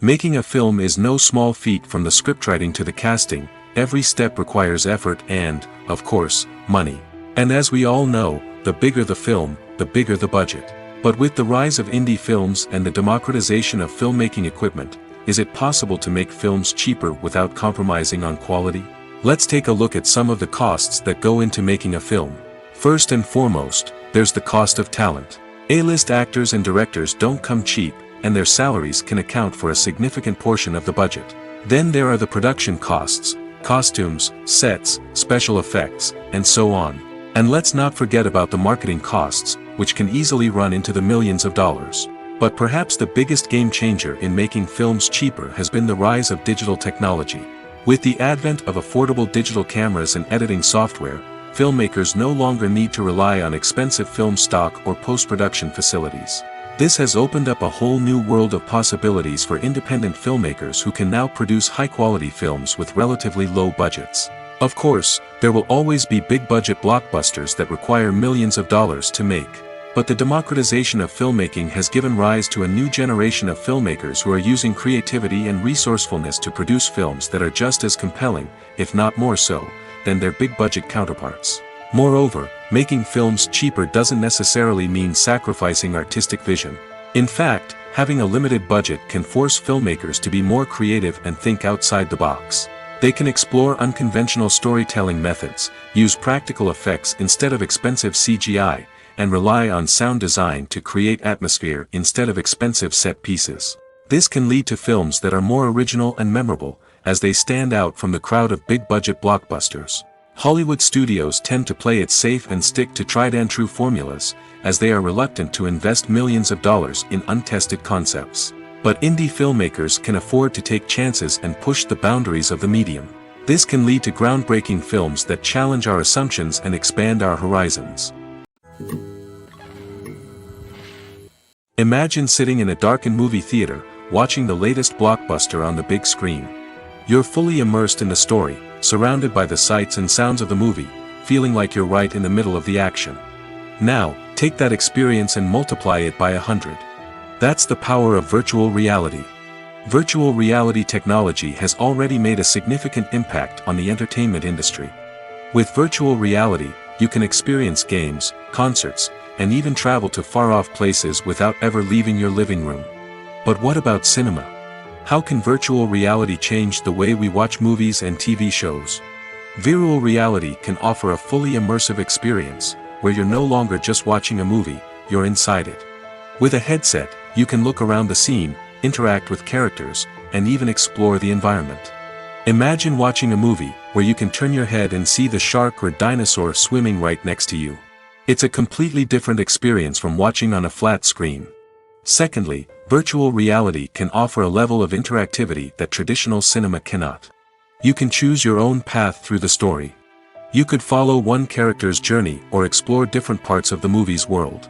[SPEAKER 1] Making a film is no small feat. From the scriptwriting to the casting, every step requires effort and, of course, money. And as we all know, the bigger the film, the bigger the budget. But with the rise of indie films and the democratization of filmmaking equipment, is it possible to make films cheaper without compromising on quality? Let's take a look at some of the costs that go into making a film. First and foremost, there's the cost of talent. A-list actors and directors don't come cheap, and their salaries can account for a significant portion of the budget. Then there are the production costs, costumes, sets, special effects, and so on. And let's not forget about the marketing costs, which can easily run into the millions of dollars. But perhaps the biggest game changer in making films cheaper has been the rise of digital technology. With the advent of affordable digital cameras and editing software, filmmakers no longer need to rely on expensive film stock or post-production facilities. This has opened up a whole new world of possibilities for independent filmmakers who can now produce high-quality films with relatively low budgets. Of course, there will always be big-budget blockbusters that require millions of dollars to make. But the democratization of filmmaking has given rise to a new generation of filmmakers who are using creativity and resourcefulness to produce films that are just as compelling, if not more so, than their big-budget counterparts. Moreover, making films cheaper doesn't necessarily mean sacrificing artistic vision. In fact, having a limited budget can force filmmakers to be more creative and think outside the box. They can explore unconventional storytelling methods, use practical effects instead of expensive CGI, and rely on sound design to create atmosphere instead of expensive set pieces. This can lead to films that are more original and memorable, as they stand out from the crowd of big-budget blockbusters. Hollywood studios tend to play it safe and stick to tried-and-true formulas, as they are reluctant to invest millions of dollars in untested concepts. But indie filmmakers can afford to take chances and push the boundaries of the medium. This can lead to groundbreaking films that challenge our assumptions and expand our horizons. Imagine sitting in a darkened movie theater, watching the latest blockbuster on the big screen. You're fully immersed in the story, surrounded by the sights and sounds of the movie, feeling like you're right in the middle of the action. Now, take that experience and multiply it by 100. That's the power of virtual reality. Virtual reality technology has already made a significant impact on the entertainment industry. With virtual reality, you can experience games, concerts, and even travel to far-off places without ever leaving your living room. But what about cinema? How can virtual reality change the way we watch movies and TV shows? Virtual reality can offer a fully immersive experience, where you're no longer just watching a movie, you're inside it. With a headset, you can look around the scene, interact with characters, and even explore the environment. Imagine watching a movie, where you can turn your head and see the shark or dinosaur swimming right next to you. It's a completely different experience from watching on a flat screen. Secondly, virtual reality can offer a level of interactivity that traditional cinema cannot. You can choose your own path through the story. You could follow one character's journey or explore different parts of the movie's world.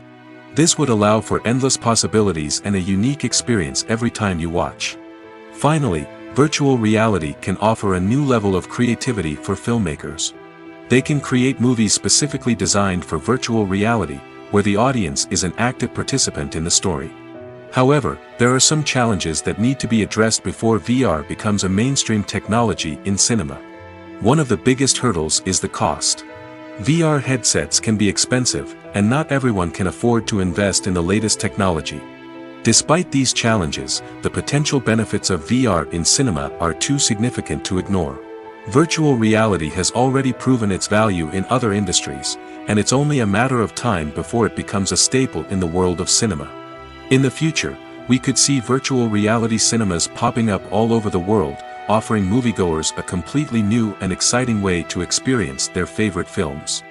[SPEAKER 1] This would allow for endless possibilities and a unique experience every time you watch. Finally, virtual reality can offer a new level of creativity for filmmakers. They can create movies specifically designed for virtual reality, where the audience is an active participant in the story. However, there are some challenges that need to be addressed before VR becomes a mainstream technology in cinema. One of the biggest hurdles is the cost. VR headsets can be expensive, and not everyone can afford to invest in the latest technology. Despite these challenges, the potential benefits of VR in cinema are too significant to ignore. Virtual reality has already proven its value in other industries, and it's only a matter of time before it becomes a staple in the world of cinema. In the future, we could see virtual reality cinemas popping up all over the world, offering moviegoers a completely new and exciting way to experience their favorite films.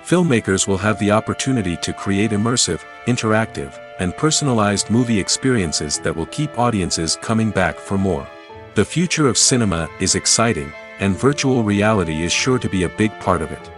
[SPEAKER 1] Filmmakers will have the opportunity to create immersive, interactive, and personalized movie experiences that will keep audiences coming back for more. The future of cinema is exciting, and virtual reality is sure to be a big part of it.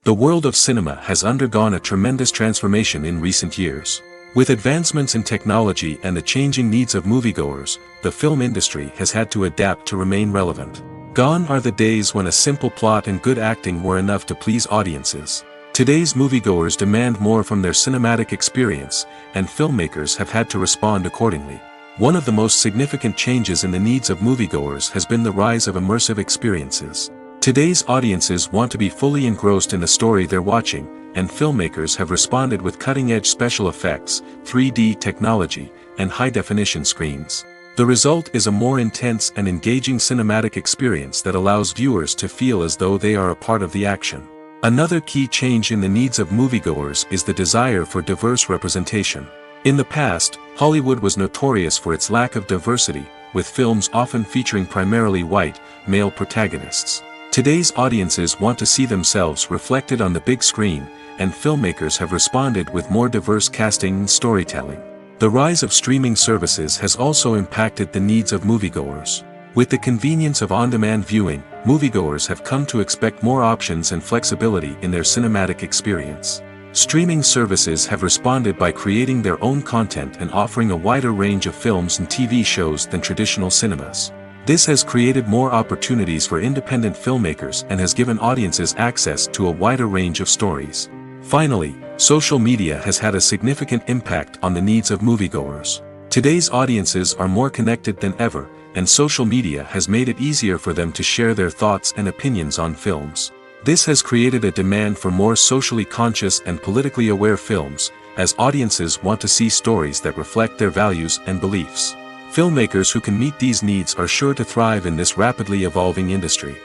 [SPEAKER 1] The world of cinema has undergone a tremendous transformation in recent years. With advancements in technology and the changing needs of moviegoers, the film industry has had to adapt to remain relevant. Gone are the days when a simple plot and good acting were enough to please audiences. Today's moviegoers demand more from their cinematic experience, and filmmakers have had to respond accordingly. One of the most significant changes in the needs of moviegoers has been the rise of immersive experiences. Today's audiences want to be fully engrossed in the story they're watching, and filmmakers have responded with cutting-edge special effects, 3D technology, and high-definition screens. The result is a more intense and engaging cinematic experience that allows viewers to feel as though they are a part of the action. Another key change in the needs of moviegoers is the desire for diverse representation. In the past, Hollywood was notorious for its lack of diversity, with films often featuring primarily white, male protagonists. Today's audiences want to see themselves reflected on the big screen, and filmmakers have responded with more diverse casting and storytelling. The rise of streaming services has also impacted the needs of moviegoers. With the convenience of on-demand viewing, moviegoers have come to expect more options and flexibility in their cinematic experience. Streaming services have responded by creating their own content and offering a wider range of films and TV shows than traditional cinemas. This has created more opportunities for independent filmmakers and has given audiences access to a wider range of stories. Finally, social media has had a significant impact on the needs of moviegoers. Today's audiences are more connected than ever, and social media has made it easier for them to share their thoughts and opinions on films. This has created a demand for more socially conscious and politically aware films, as audiences want to see stories that reflect their values and beliefs. Filmmakers who can meet these needs are sure to thrive in this rapidly evolving industry.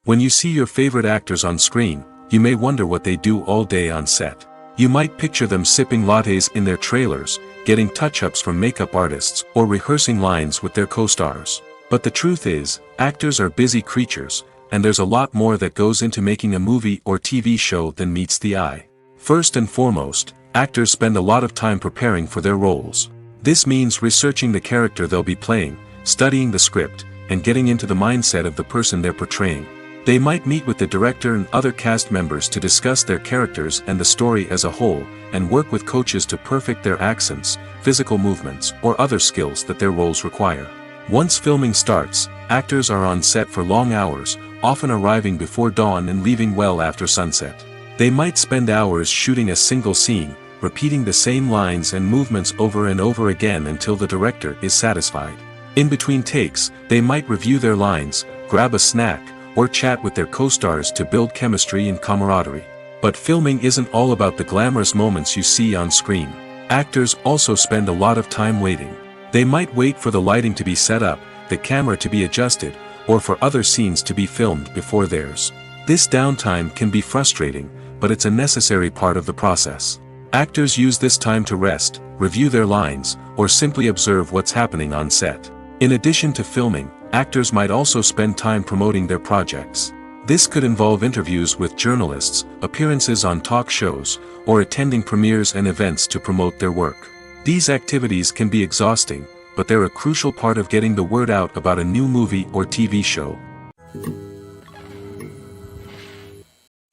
[SPEAKER 1] When you see your favorite actors on screen, you may wonder what they do all day on set. You might picture them sipping lattes in their trailers, getting touch-ups from makeup artists, or rehearsing lines with their co-stars. But the truth is, actors are busy creatures, and there's a lot more that goes into making a movie or TV show than meets the eye. First and foremost, actors spend a lot of time preparing for their roles. This means researching the character they'll be playing, studying the script, and getting into the mindset of the person they're portraying. They might meet with the director and other cast members to discuss their characters and the story as a whole, and work with coaches to perfect their accents, physical movements, or other skills that their roles require. Once filming starts, actors are on set for long hours, often arriving before dawn and leaving well after sunset. They might spend hours shooting a single scene, repeating the same lines and movements over and over again until the director is satisfied. In between takes, they might review their lines, grab a snack, or chat with their co-stars to build chemistry and camaraderie. But filming isn't all about the glamorous moments you see on screen. Actors also spend a lot of time waiting. They might wait for the lighting to be set up, the camera to be adjusted, or for other scenes to be filmed before theirs. This downtime can be frustrating, but it's a necessary part of the process. Actors use this time to rest, review their lines, or simply observe what's happening on set. In addition to filming, actors might also spend time promoting their projects. This could involve interviews with journalists, appearances on talk shows, or attending premieres and events to promote their work. These activities can be exhausting, but they're a crucial part of getting the word out about a new movie or TV show.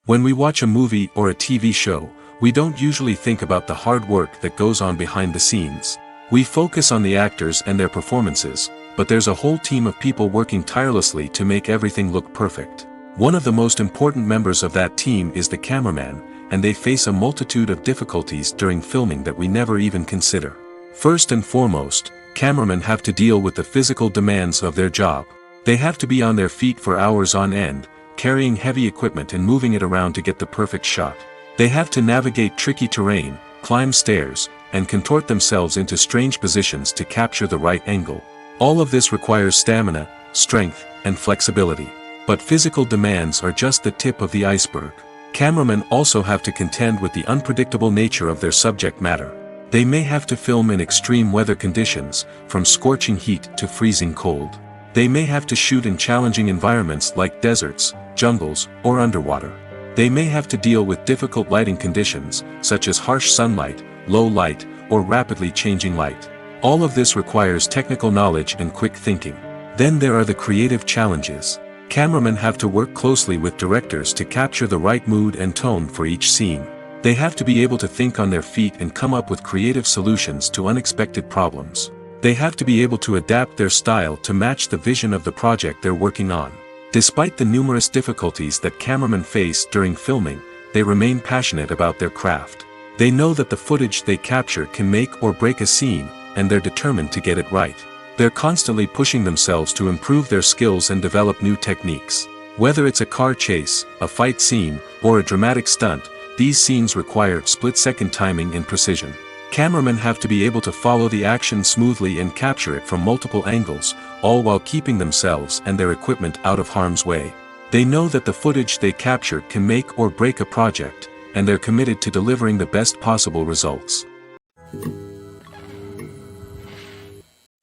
[SPEAKER 1] When we watch a movie or a TV show, we don't usually think about the hard work that goes on behind the scenes. We focus on the actors and their performances, but there's a whole team of people working tirelessly to make everything look perfect. One of the most important members of that team is the cameraman, and they face a multitude of difficulties during filming that we never even consider. First and foremost, cameramen have to deal with the physical demands of their job. They have to be on their feet for hours on end, carrying heavy equipment and moving it around to get the perfect shot. They have to navigate tricky terrain, climb stairs, and contort themselves into strange positions to capture the right angle. All of this requires stamina, strength, and flexibility. But physical demands are just the tip of the iceberg. Cameramen also have to contend with the unpredictable nature of their subject matter. They may have to film in extreme weather conditions, from scorching heat to freezing cold. They may have to shoot in challenging environments like deserts, jungles, or underwater. They may have to deal with difficult lighting conditions, such as harsh sunlight, low light, or rapidly changing light. All of this requires technical knowledge and quick thinking. Then there are the creative challenges. Cameramen have to work closely with directors to capture the right mood and tone for each scene. They have to be able to think on their feet and come up with creative solutions to unexpected problems. They have to be able to adapt their style to match the vision of the project they're working on. Despite the numerous difficulties that cameramen face during filming, they remain passionate about their craft. They know that the footage they capture can make or break a scene, and they're determined to get it right. They're constantly pushing themselves to improve their skills and develop new techniques. Whether it's a car chase, a fight scene, or a dramatic stunt, these scenes require split-second timing and precision. Cameramen have to be able to follow the action smoothly and capture it from multiple angles, all while keeping themselves and their equipment out of harm's way. They know that the footage they capture can make or break a project, and they're committed to delivering the best possible results.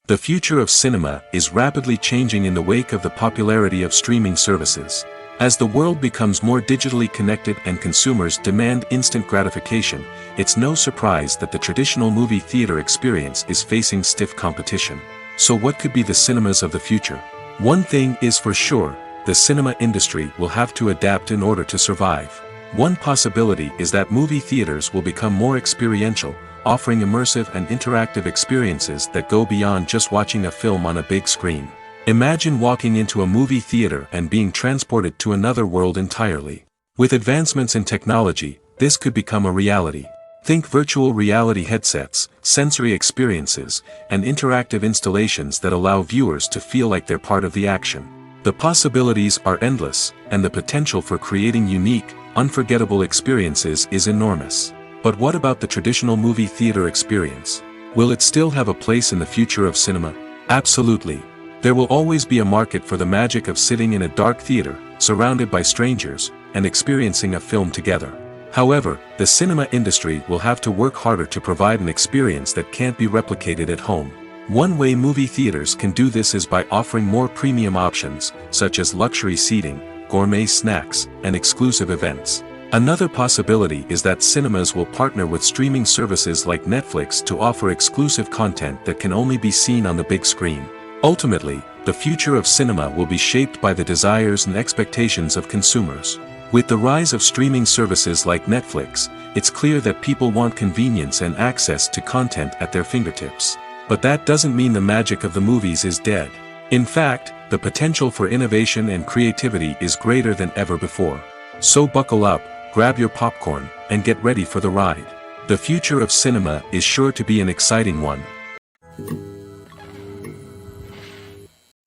[SPEAKER 1] The future of cinema is rapidly changing in the wake of the popularity of streaming services. As the world becomes more digitally connected and consumers demand instant gratification, it's no surprise that the traditional movie theater experience is facing stiff competition. So what could be the cinemas of the future? One thing is for sure, the cinema industry will have to adapt in order to survive. One possibility is that movie theaters will become more experiential, offering immersive and interactive experiences that go beyond just watching a film on a big screen. Imagine walking into a movie theater and being transported to another world entirely. With advancements in technology, this could become a reality. Think virtual reality headsets, sensory experiences, and interactive installations that allow viewers to feel like they're part of the action. The possibilities are endless, and the potential for creating unique, unforgettable experiences is enormous. But what about the traditional movie theater experience? Will it still have a place in the future of cinema? Absolutely. There will always be a market for the magic of sitting in a dark theater, surrounded by strangers, and experiencing a film together. However, the cinema industry will have to work harder to provide an experience that can't be replicated at home. One way movie theaters can do this is by offering more premium options, such as luxury seating, gourmet snacks, and exclusive events. Another possibility is that cinemas will partner with streaming services like Netflix to offer exclusive content that can only be seen on the big screen. Ultimately, the future of cinema will be shaped by the desires and expectations of consumers. With the rise of streaming services like Netflix, it's clear that people want convenience and access to content at their fingertips. But that doesn't mean the magic of the movies is dead. In fact, the potential for innovation and creativity is greater than ever before. So buckle up, grab your popcorn, and get ready for the ride. The future of cinema is sure to be an exciting one.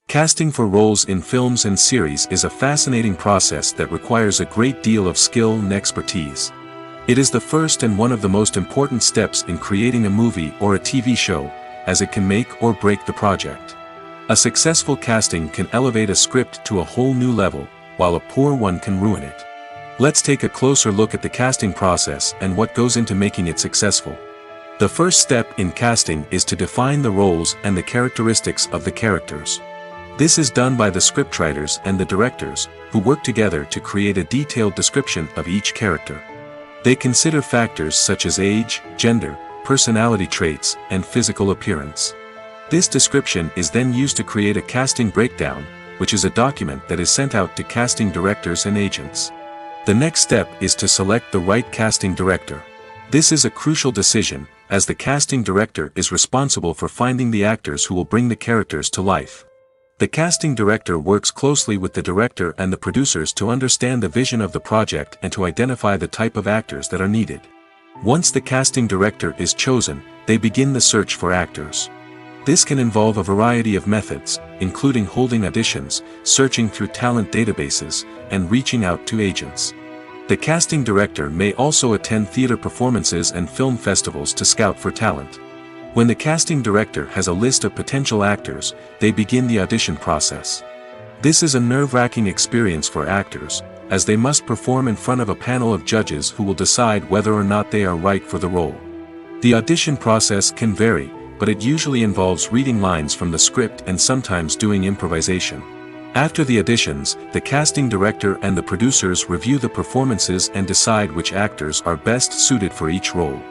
[SPEAKER 1] Casting for roles in films and series is a fascinating process that requires a great deal of skill and expertise. It is the first and one of the most important steps in creating a movie or a TV show, as it can make or break the project. A successful casting can elevate a script to a whole new level, while a poor one can ruin it. Let's take a closer look at the casting process and what goes into making it successful. The first step in casting is to define the roles and the characteristics of the characters. This is done by the scriptwriters and the directors, who work together to create a detailed description of each character. They consider factors such as age, gender, personality traits, and physical appearance. This description is then used to create a casting breakdown, which is a document that is sent out to casting directors and agents. The next step is to select the right casting director. This is a crucial decision, as the casting director is responsible for finding the actors who will bring the characters to life. The casting director works closely with the director and the producers to understand the vision of the project and to identify the type of actors that are needed. Once the casting director is chosen, they begin the search for actors. This can involve a variety of methods, including holding auditions, searching through talent databases, and reaching out to agents. The casting director may also attend theater performances and film festivals to scout for talent. When the casting director has a list of potential actors, they begin the audition process. This is a nerve-wracking experience for actors, as they must perform in front of a panel of judges who will decide whether or not they are right for the role. The audition process can vary, but it usually involves reading lines from the script and sometimes doing improvisation. After the auditions, the casting director and the producers review the performances and decide which actors are best suited for each role.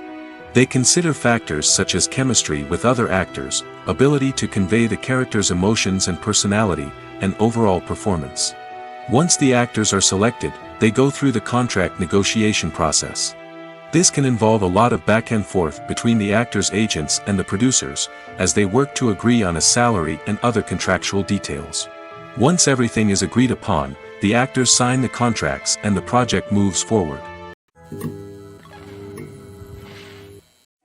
[SPEAKER 1] They consider factors such as chemistry with other actors, ability to convey the character's emotions and personality, and overall performance. Once the actors are selected, they go through the contract negotiation process. This can involve a lot of back and forth between the actors' agents and the producers, as they work to agree on a salary and other contractual details. Once everything is agreed upon, the actors sign the contracts and the project moves forward.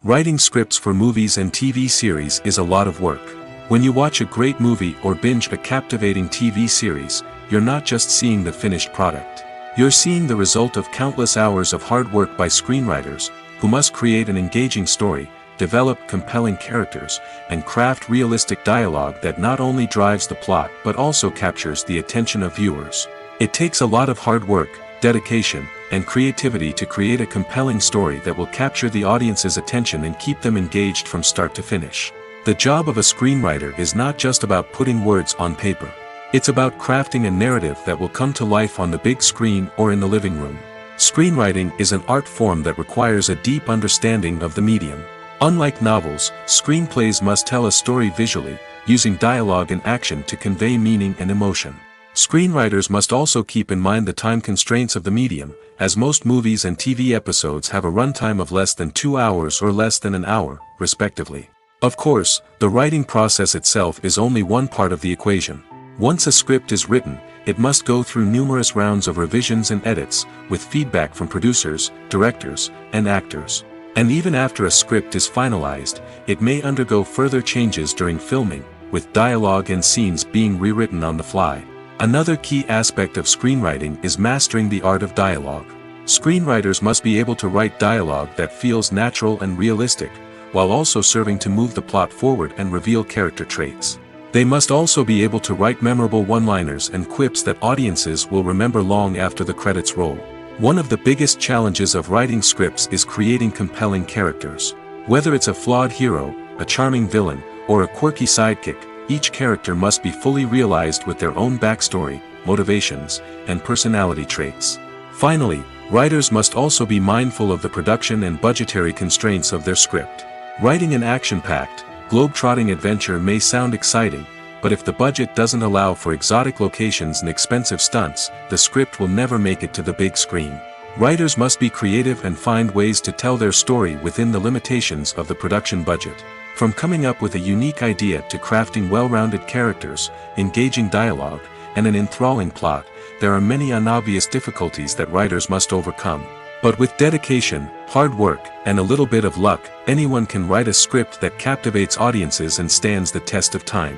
[SPEAKER 1] Writing scripts for movies and TV series is a lot of work. When you watch a great movie or binge a captivating TV series, you're not just seeing the finished product. You're seeing the result of countless hours of hard work by screenwriters, who must create an engaging story, develop compelling characters, and craft realistic dialogue that not only drives the plot but also captures the attention of viewers. It takes a lot of hard work, dedication, and creativity to create a compelling story that will capture the audience's attention and keep them engaged from start to finish. The job of a screenwriter is not just about putting words on paper. It's about crafting a narrative that will come to life on the big screen or in the living room. Screenwriting is an art form that requires a deep understanding of the medium. Unlike novels, screenplays must tell a story visually, using dialogue and action to convey meaning and emotion. Screenwriters must also keep in mind the time constraints of the medium, as most movies and TV episodes have a runtime of less than 2 hours or less than an hour, respectively. Of course, the writing process itself is only one part of the equation. Once a script is written, it must go through numerous rounds of revisions and edits, with feedback from producers, directors, and actors. And even after a script is finalized, it may undergo further changes during filming, with dialogue and scenes being rewritten on the fly. Another key aspect of screenwriting is mastering the art of dialogue. Screenwriters must be able to write dialogue that feels natural and realistic, while also serving to move the plot forward and reveal character traits. They must also be able to write memorable one-liners and quips that audiences will remember long after the credits roll. One of the biggest challenges of writing scripts is creating compelling characters. Whether it's a flawed hero, a charming villain, or a quirky sidekick, each character must be fully realized with their own backstory, motivations, and personality traits. Finally, writers must also be mindful of the production and budgetary constraints of their script. Writing an action-packed, globe-trotting adventure may sound exciting, but if the budget doesn't allow for exotic locations and expensive stunts, the script will never make it to the big screen. Writers must be creative and find ways to tell their story within the limitations of the production budget. From coming up with a unique idea to crafting well-rounded characters, engaging dialogue, and an enthralling plot, there are many unobvious difficulties that writers must overcome. But with dedication, hard work, and a little bit of luck, anyone can write a script that captivates audiences and stands the test of time.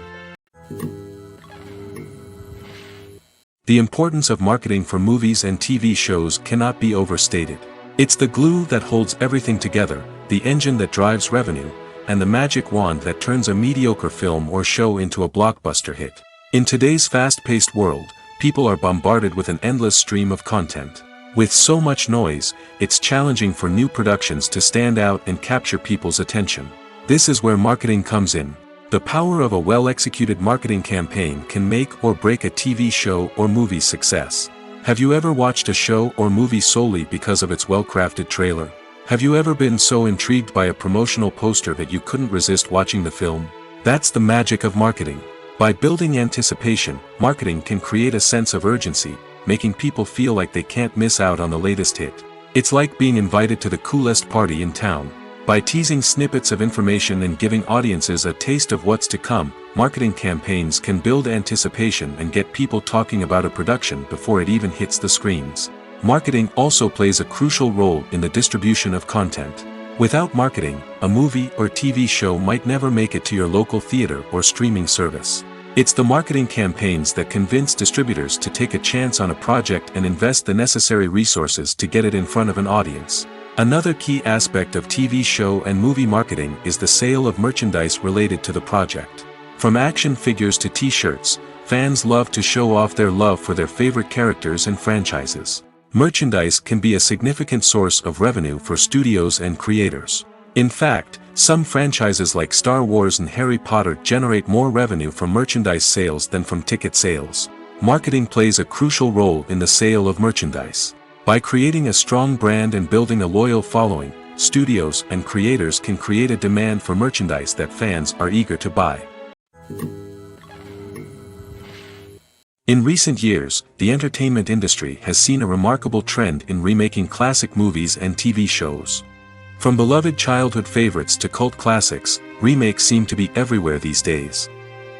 [SPEAKER 1] The importance of marketing for movies and TV shows cannot be overstated. It's the glue that holds everything together, the engine that drives revenue, and the magic wand that turns a mediocre film or show into a blockbuster hit. In today's fast-paced world, people are bombarded with an endless stream of content. With so much noise, it's challenging for new productions to stand out and capture people's attention. This is where marketing comes in. The power of a well-executed marketing campaign can make or break a TV show or movie's success. Have you ever watched a show or movie solely because of its well-crafted trailer? Have you ever been so intrigued by a promotional poster that you couldn't resist watching the film? That's the magic of marketing. By building anticipation, marketing can create a sense of urgency, making people feel like they can't miss out on the latest hit. It's like being invited to the coolest party in town. By teasing snippets of information and giving audiences a taste of what's to come, marketing campaigns can build anticipation and get people talking about a production before it even hits the screens. Marketing also plays a crucial role in the distribution of content. Without marketing, a movie or TV show might never make it to your local theater or streaming service. It's the marketing campaigns that convince distributors to take a chance on a project and invest the necessary resources to get it in front of an audience. Another key aspect of TV show and movie marketing is the sale of merchandise related to the project. From action figures to t-shirts, fans love to show off their love for their favorite characters and franchises. Merchandise can be a significant source of revenue for studios and creators. In fact, some franchises like Star Wars and Harry Potter generate more revenue from merchandise sales than from ticket sales. Marketing plays a crucial role in the sale of merchandise. By creating a strong brand and building a loyal following, studios and creators can create a demand for merchandise that fans are eager to buy. In recent years, the entertainment industry has seen a remarkable trend in remaking classic movies and TV shows. From beloved childhood favorites to cult classics, remakes seem to be everywhere these days.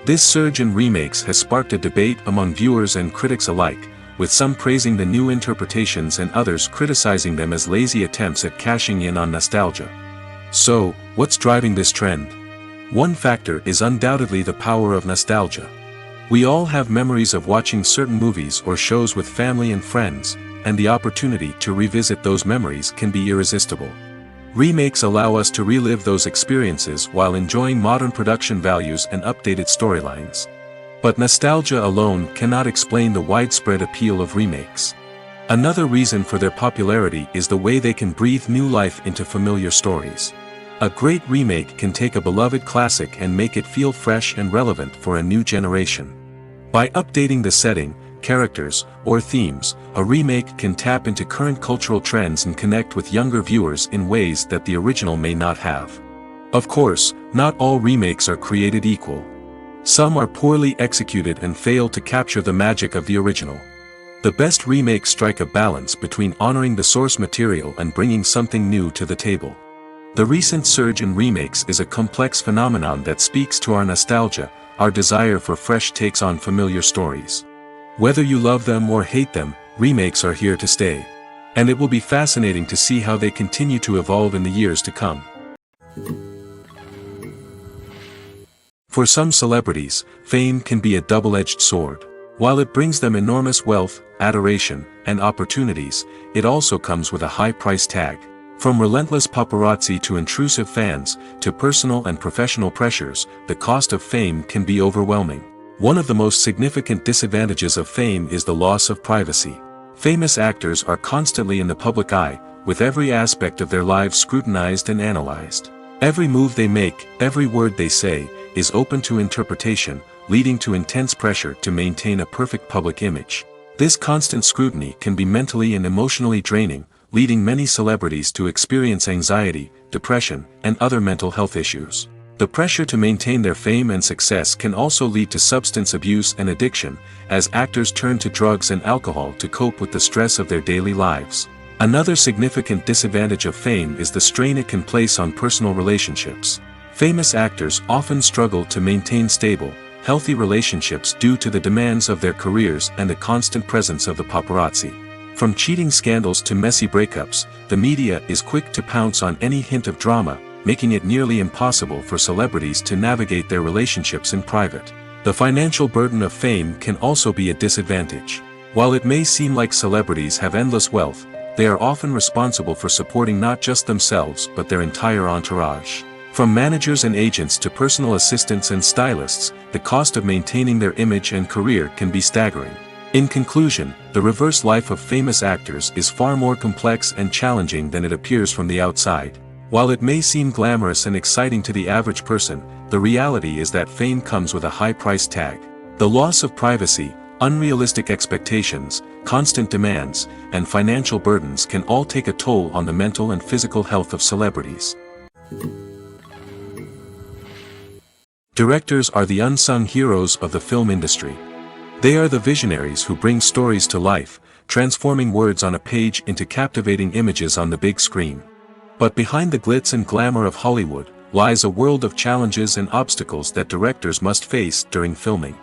[SPEAKER 1] This surge in remakes has sparked a debate among viewers and critics alike, with some praising the new interpretations and others criticizing them as lazy attempts at cashing in on nostalgia. So, what's driving this trend? One factor is undoubtedly the power of nostalgia. We all have memories of watching certain movies or shows with family and friends, and the opportunity to revisit those memories can be irresistible. Remakes allow us to relive those experiences while enjoying modern production values and updated storylines. But nostalgia alone cannot explain the widespread appeal of remakes. Another reason for their popularity is the way they can breathe new life into familiar stories. A great remake can take a beloved classic and make it feel fresh and relevant for a new generation. By updating the setting, characters, or themes, a remake can tap into current cultural trends and connect with younger viewers in ways that the original may not have. Of course, not all remakes are created equal. Some are poorly executed and fail to capture the magic of the original. The best remakes strike a balance between honoring the source material and bringing something new to the table. The recent surge in remakes is a complex phenomenon that speaks to our nostalgia, our desire for fresh takes on familiar stories. Whether you love them or hate them, remakes are here to stay. And it will be fascinating to see how they continue to evolve in the years to come. For some celebrities, fame can be a double-edged sword. While it brings them enormous wealth, adoration, and opportunities, it also comes with a high price tag. From relentless paparazzi to intrusive fans, to personal and professional pressures, the cost of fame can be overwhelming. One of the most significant disadvantages of fame is the loss of privacy. Famous actors are constantly in the public eye, with every aspect of their lives scrutinized and analyzed. Every move they make, every word they say, is open to interpretation, leading to intense pressure to maintain a perfect public image. This constant scrutiny can be mentally and emotionally draining, leading many celebrities to experience anxiety, depression, and other mental health issues. The pressure to maintain their fame and success can also lead to substance abuse and addiction, as actors turn to drugs and alcohol to cope with the stress of their daily lives. Another significant disadvantage of fame is the strain it can place on personal relationships. Famous actors often struggle to maintain stable, healthy relationships due to the demands of their careers and the constant presence of the paparazzi. From cheating scandals to messy breakups, the media is quick to pounce on any hint of drama, making it nearly impossible for celebrities to navigate their relationships in private. The financial burden of fame can also be a disadvantage. While it may seem like celebrities have endless wealth, they are often responsible for supporting not just themselves but their entire entourage. From managers and agents to personal assistants and stylists, the cost of maintaining their image and career can be staggering. In conclusion, the reverse life of famous actors is far more complex and challenging than it appears from the outside. While it may seem glamorous and exciting to the average person, the reality is that fame comes with a high price tag. The loss of privacy, unrealistic expectations, constant demands, and financial burdens can all take a toll on the mental and physical health of celebrities. Directors are the unsung heroes of the film industry. They are the visionaries who bring stories to life, transforming words on a page into captivating images on the big screen. But behind the glitz and glamour of Hollywood, lies a world of challenges and obstacles that directors must face during filming.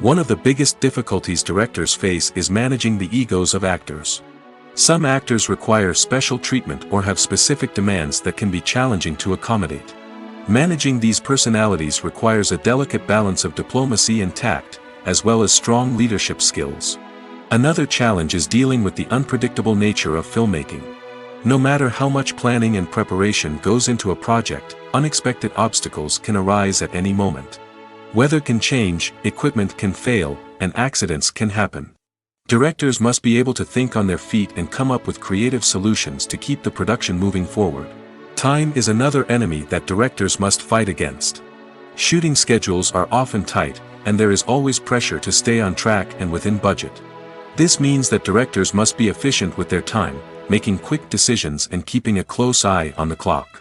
[SPEAKER 1] One of the biggest difficulties directors face is managing the egos of actors. Some actors require special treatment or have specific demands that can be challenging to accommodate. Managing these personalities requires a delicate balance of diplomacy and tact, as well as strong leadership skills. Another challenge is dealing with the unpredictable nature of filmmaking. No matter how much planning and preparation goes into a project, unexpected obstacles can arise at any moment. Weather can change, equipment can fail, and accidents can happen. Directors must be able to think on their feet and come up with creative solutions to keep the production moving forward. Time is another enemy that directors must fight against. Shooting schedules are often tight, and there is always pressure to stay on track and within budget. This means that directors must be efficient with their time, making quick decisions and keeping a close eye on the clock.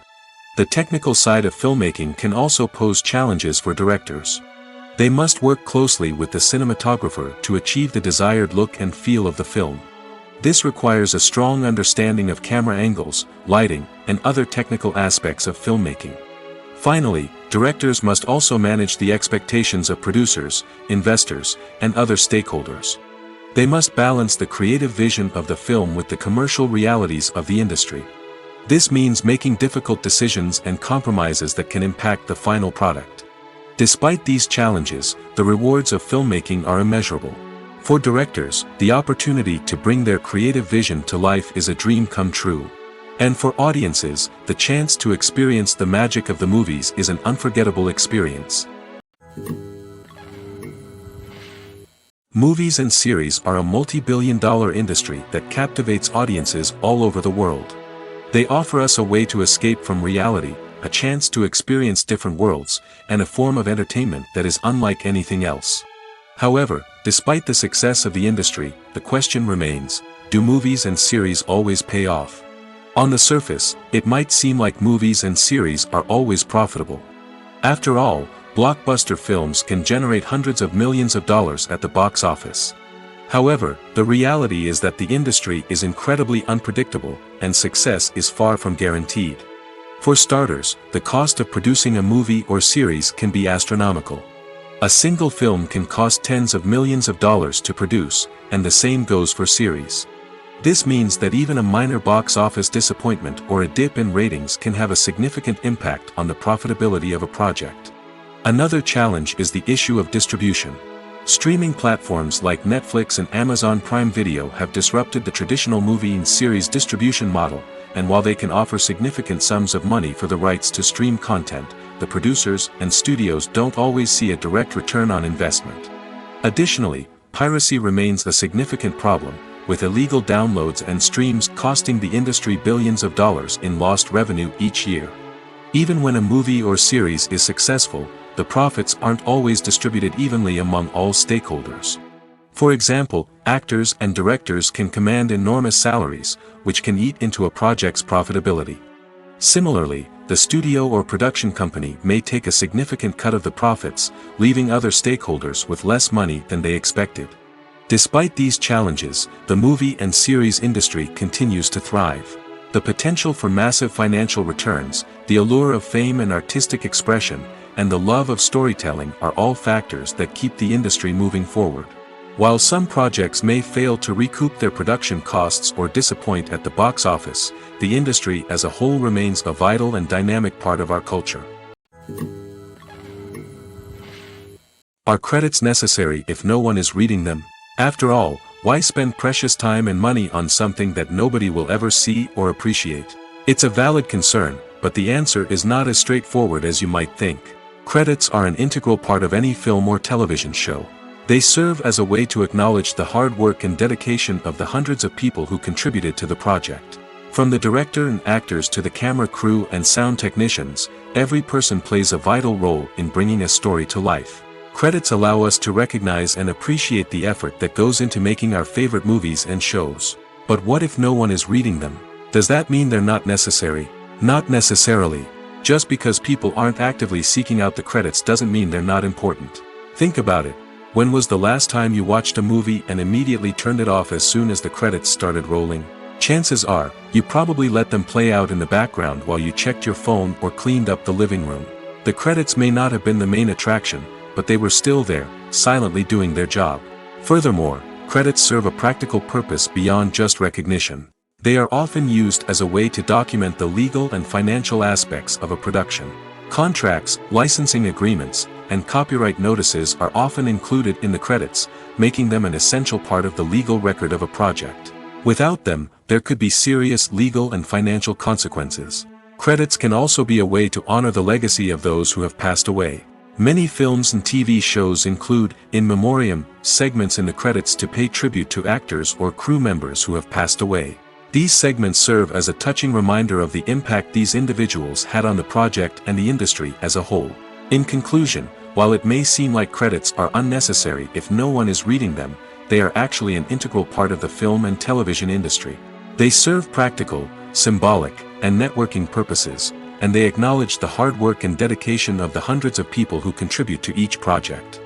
[SPEAKER 1] The technical side of filmmaking can also pose challenges for directors. They must work closely with the cinematographer to achieve the desired look and feel of the film. This requires a strong understanding of camera angles, lighting, and other technical aspects of filmmaking. Finally, directors must also manage the expectations of producers, investors, and other stakeholders. They must balance the creative vision of the film with the commercial realities of the industry. This means making difficult decisions and compromises that can impact the final product. Despite these challenges, the rewards of filmmaking are immeasurable. For directors, the opportunity to bring their creative vision to life is a dream come true. And for audiences, the chance to experience the magic of the movies is an unforgettable experience. Movies and series are a multi-billion-dollar industry that captivates audiences all over the world. They offer us a way to escape from reality, a chance to experience different worlds, and a form of entertainment that is unlike anything else. However, despite the success of the industry, the question remains, do movies and series always pay off? On the surface, it might seem like movies and series are always profitable. After all, blockbuster films can generate hundreds of millions of dollars at the box office. However, the reality is that the industry is incredibly unpredictable, and success is far from guaranteed. For starters, the cost of producing a movie or series can be astronomical. A single film can cost tens of millions of dollars to produce, and the same goes for series. This means that even a minor box office disappointment or a dip in ratings can have a significant impact on the profitability of a project. Another challenge is the issue of distribution. Streaming platforms like Netflix and Amazon Prime Video have disrupted the traditional movie and series distribution model, and while they can offer significant sums of money for the rights to stream content, the producers and studios don't always see a direct return on investment. Additionally, piracy remains a significant problem, with illegal downloads and streams costing the industry billions of dollars in lost revenue each year. Even when a movie or series is successful, the profits aren't always distributed evenly among all stakeholders. For example, actors and directors can command enormous salaries, which can eat into a project's profitability. Similarly, the studio or production company may take a significant cut of the profits, leaving other stakeholders with less money than they expected. Despite these challenges, the movie and series industry continues to thrive. The potential for massive financial returns, the allure of fame and artistic expression, and the love of storytelling are all factors that keep the industry moving forward. While some projects may fail to recoup their production costs or disappoint at the box office, the industry as a whole remains a vital and dynamic part of our culture. Are credits necessary if no one is reading them? After all, why spend precious time and money on something that nobody will ever see or appreciate? It's a valid concern, but the answer is not as straightforward as you might think. Credits are an integral part of any film or television show. They serve as a way to acknowledge the hard work and dedication of the hundreds of people who contributed to the project. From the director and actors to the camera crew and sound technicians, every person plays a vital role in bringing a story to life. Credits allow us to recognize and appreciate the effort that goes into making our favorite movies and shows. But what if no one is reading them? Does that mean they're not necessary? Not necessarily. Just because people aren't actively seeking out the credits doesn't mean they're not important. Think about it. When was the last time you watched a movie and immediately turned it off as soon as the credits started rolling? Chances are, you probably let them play out in the background while you checked your phone or cleaned up the living room. The credits may not have been the main attraction, but they were still there, silently doing their job. Furthermore, credits serve a practical purpose beyond just recognition. They are often used as a way to document the legal and financial aspects of a production. Contracts, licensing agreements, and copyright notices are often included in the credits, making them an essential part of the legal record of a project. Without them, there could be serious legal and financial consequences. Credits can also be a way to honor the legacy of those who have passed away. Many films and TV shows include, in memoriam, segments in the credits to pay tribute to actors or crew members who have passed away. These segments serve as a touching reminder of the impact these individuals had on the project and the industry as a whole. In conclusion, while it may seem like credits are unnecessary if no one is reading them, they are actually an integral part of the film and television industry. They serve practical, symbolic, and networking purposes, and they acknowledge the hard work and dedication of the hundreds of people who contribute to each project.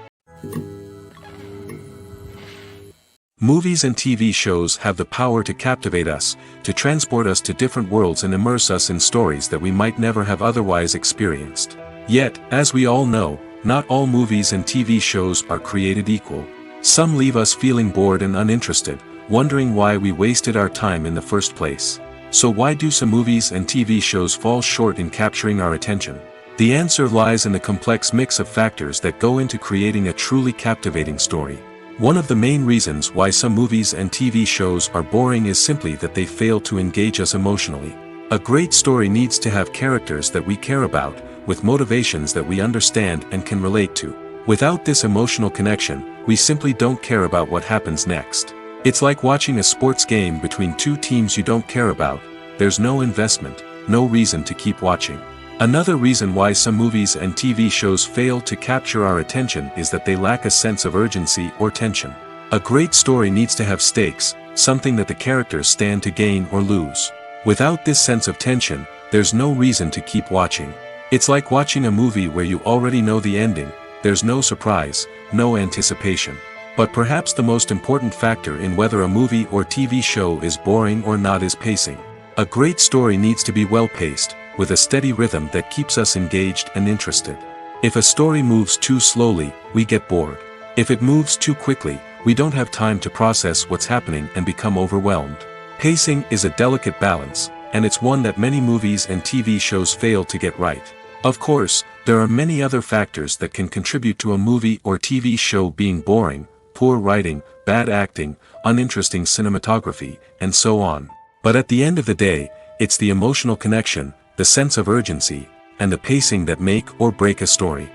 [SPEAKER 1] Movies and TV shows have the power to captivate us, to transport us to different worlds and immerse us in stories that we might never have otherwise experienced. Yet, as we all know, not all movies and TV shows are created equal. Some leave us feeling bored and uninterested, wondering why we wasted our time in the first place. So why do some movies and TV shows fall short in capturing our attention? The answer lies in the complex mix of factors that go into creating a truly captivating story. One of the main reasons why some movies and TV shows are boring is simply that they fail to engage us emotionally. A great story needs to have characters that we care about, with motivations that we understand and can relate to. Without this emotional connection, we simply don't care about what happens next. It's like watching a sports game between two teams you don't care about. There's no investment, no reason to keep watching. Another reason why some movies and TV shows fail to capture our attention is that they lack a sense of urgency or tension. A great story needs to have stakes, something that the characters stand to gain or lose. Without this sense of tension, there's no reason to keep watching. It's like watching a movie where you already know the ending, there's no surprise, no anticipation. But perhaps the most important factor in whether a movie or TV show is boring or not is pacing. A great story needs to be well-paced, with a steady rhythm that keeps us engaged and interested. If a story moves too slowly, we get bored. If it moves too quickly, we don't have time to process what's happening and become overwhelmed. Pacing is a delicate balance, and it's one that many movies and TV shows fail to get right. Of course, there are many other factors that can contribute to a movie or TV show being boring: poor writing, bad acting, uninteresting cinematography, and so on. But at the end of the day, it's the emotional connection, the sense of urgency, and the pacing that make or break a story.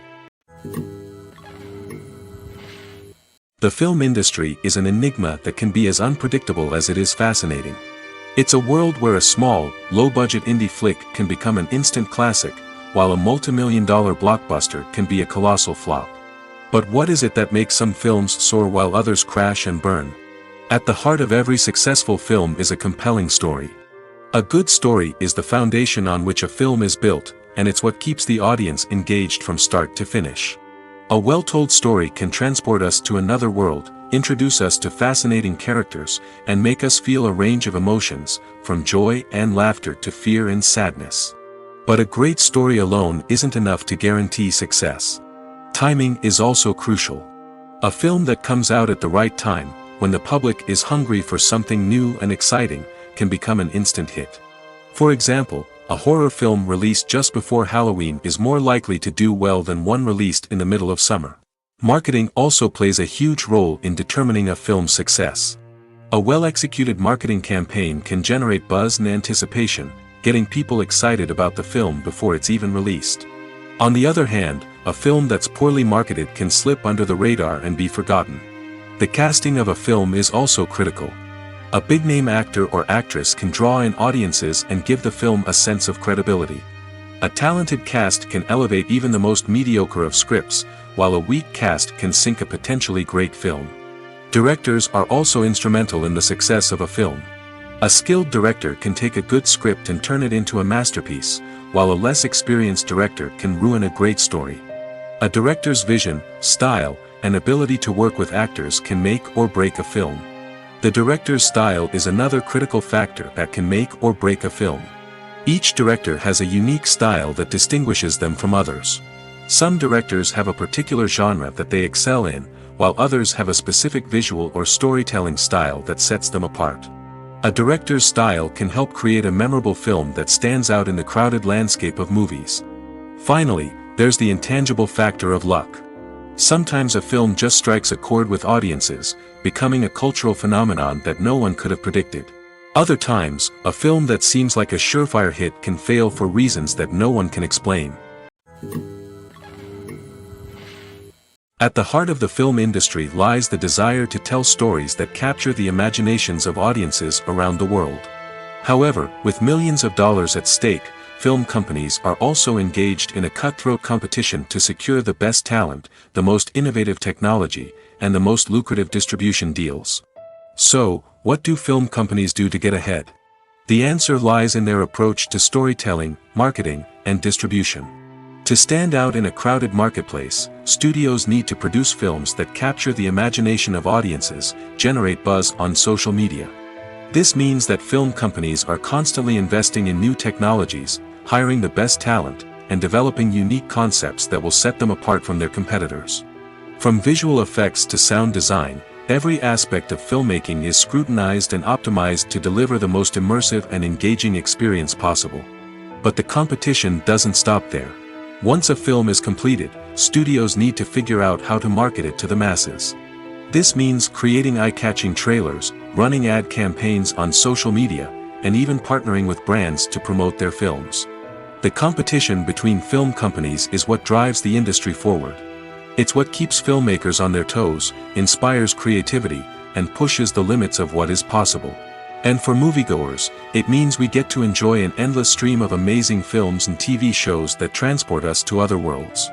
[SPEAKER 1] The film industry is an enigma that can be as unpredictable as it is fascinating. It's a world where a small, low-budget indie flick can become an instant classic, while a multi-million-dollar blockbuster can be a colossal flop. But what is it that makes some films soar while others crash and burn? At the heart of every successful film is a compelling story. A good story is the foundation on which a film is built, and it's what keeps the audience engaged from start to finish. A well-told story can transport us to another world, introduce us to fascinating characters, and make us feel a range of emotions, from joy and laughter to fear and sadness. But a great story alone isn't enough to guarantee success. Timing is also crucial. A film that comes out at the right time, when the public is hungry for something new and exciting, can become an instant hit. For example, a horror film released just before Halloween is more likely to do well than one released in the middle of summer. Marketing also plays a huge role in determining a film's success. A well-executed marketing campaign can generate buzz and anticipation, getting people excited about the film before it's even released. On the other hand, a film that's poorly marketed can slip under the radar and be forgotten. The casting of a film is also critical. A big-name actor or actress can draw in audiences and give the film a sense of credibility. A talented cast can elevate even the most mediocre of scripts, while a weak cast can sink a potentially great film. Directors are also instrumental in the success of a film. A skilled director can take a good script and turn it into a masterpiece, while a less experienced director can ruin a great story. A director's vision, style, and ability to work with actors can make or break a film. The director's style is another critical factor that can make or break a film. Each director has a unique style that distinguishes them from others. Some directors have a particular genre that they excel in, while others have a specific visual or storytelling style that sets them apart. A director's style can help create a memorable film that stands out in the crowded landscape of movies. Finally, there's the intangible factor of luck. Sometimes a film just strikes a chord with audiences, becoming a cultural phenomenon that no one could have predicted. Other times, a film that seems like a surefire hit can fail for reasons that no one can explain. At the heart of the film industry lies the desire to tell stories that capture the imaginations of audiences around the world. However, with millions of dollars at stake, film companies are also engaged in a cutthroat competition to secure the best talent, the most innovative technology, and the most lucrative distribution deals. So, what do film companies do to get ahead? The answer lies in their approach to storytelling, marketing, and distribution. To stand out in a crowded marketplace, studios need to produce films that capture the imagination of audiences, generate buzz on social media. This means that film companies are constantly investing in new technologies, hiring the best talent, and developing unique concepts that will set them apart from their competitors. From visual effects to sound design, every aspect of filmmaking is scrutinized and optimized to deliver the most immersive and engaging experience possible. But the competition doesn't stop there. Once a film is completed, studios need to figure out how to market it to the masses. This means creating eye-catching trailers, running ad campaigns on social media, and even partnering with brands to promote their films. The competition between film companies is what drives the industry forward. It's what keeps filmmakers on their toes, inspires creativity, and pushes the limits of what is possible. And for moviegoers, it means we get to enjoy an endless stream of amazing films and TV shows that transport us to other worlds.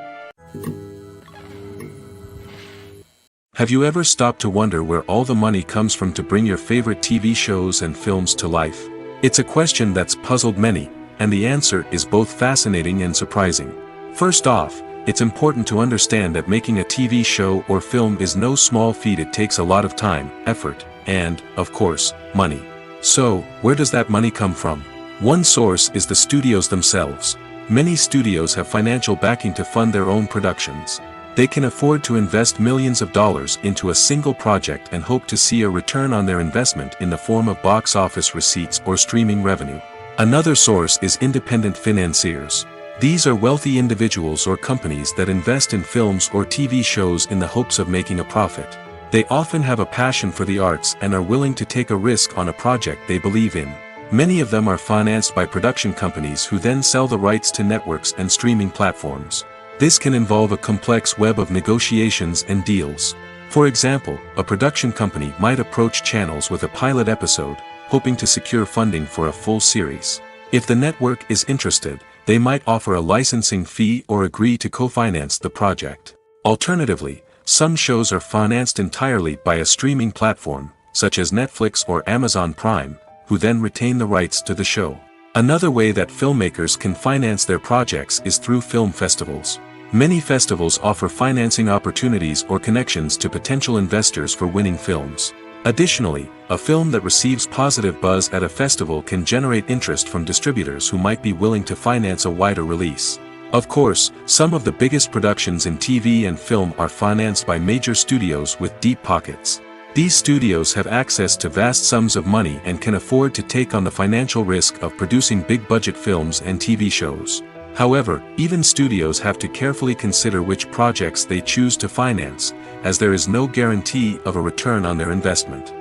[SPEAKER 1] Have you ever stopped to wonder where all the money comes from to bring your favorite TV shows and films to life? It's a question that's puzzled many, and the answer is both fascinating and surprising. First off, it's important to understand that making a TV show or film is no small feat. It takes a lot of time, effort, and, of course, money. So, where does that money come from? One source is the studios themselves. Many studios have financial backing to fund their own productions. They can afford to invest millions of dollars into a single project and hope to see a return on their investment in the form of box office receipts or streaming revenue. Another source is independent financiers. These are wealthy individuals or companies that invest in films or TV shows in the hopes of making a profit. They often have a passion for the arts and are willing to take a risk on a project they believe in. Many of them are financed by production companies who then sell the rights to networks and streaming platforms. This can involve a complex web of negotiations and deals. For example, a production company might approach channels with a pilot episode, hoping to secure funding for a full series. If the network is interested, they might offer a licensing fee or agree to co-finance the project. Alternatively, some shows are financed entirely by a streaming platform, such as Netflix or Amazon Prime, who then retain the rights to the show. Another way that filmmakers can finance their projects is through film festivals. Many festivals offer financing opportunities or connections to potential investors for winning films. Additionally, a film that receives positive buzz at a festival can generate interest from distributors who might be willing to finance a wider release. Of course, some of the biggest productions in TV and film are financed by major studios with deep pockets. These studios have access to vast sums of money and can afford to take on the financial risk of producing big-budget films and TV shows. However, even studios have to carefully consider which projects they choose to finance, as there is no guarantee of a return on their investment.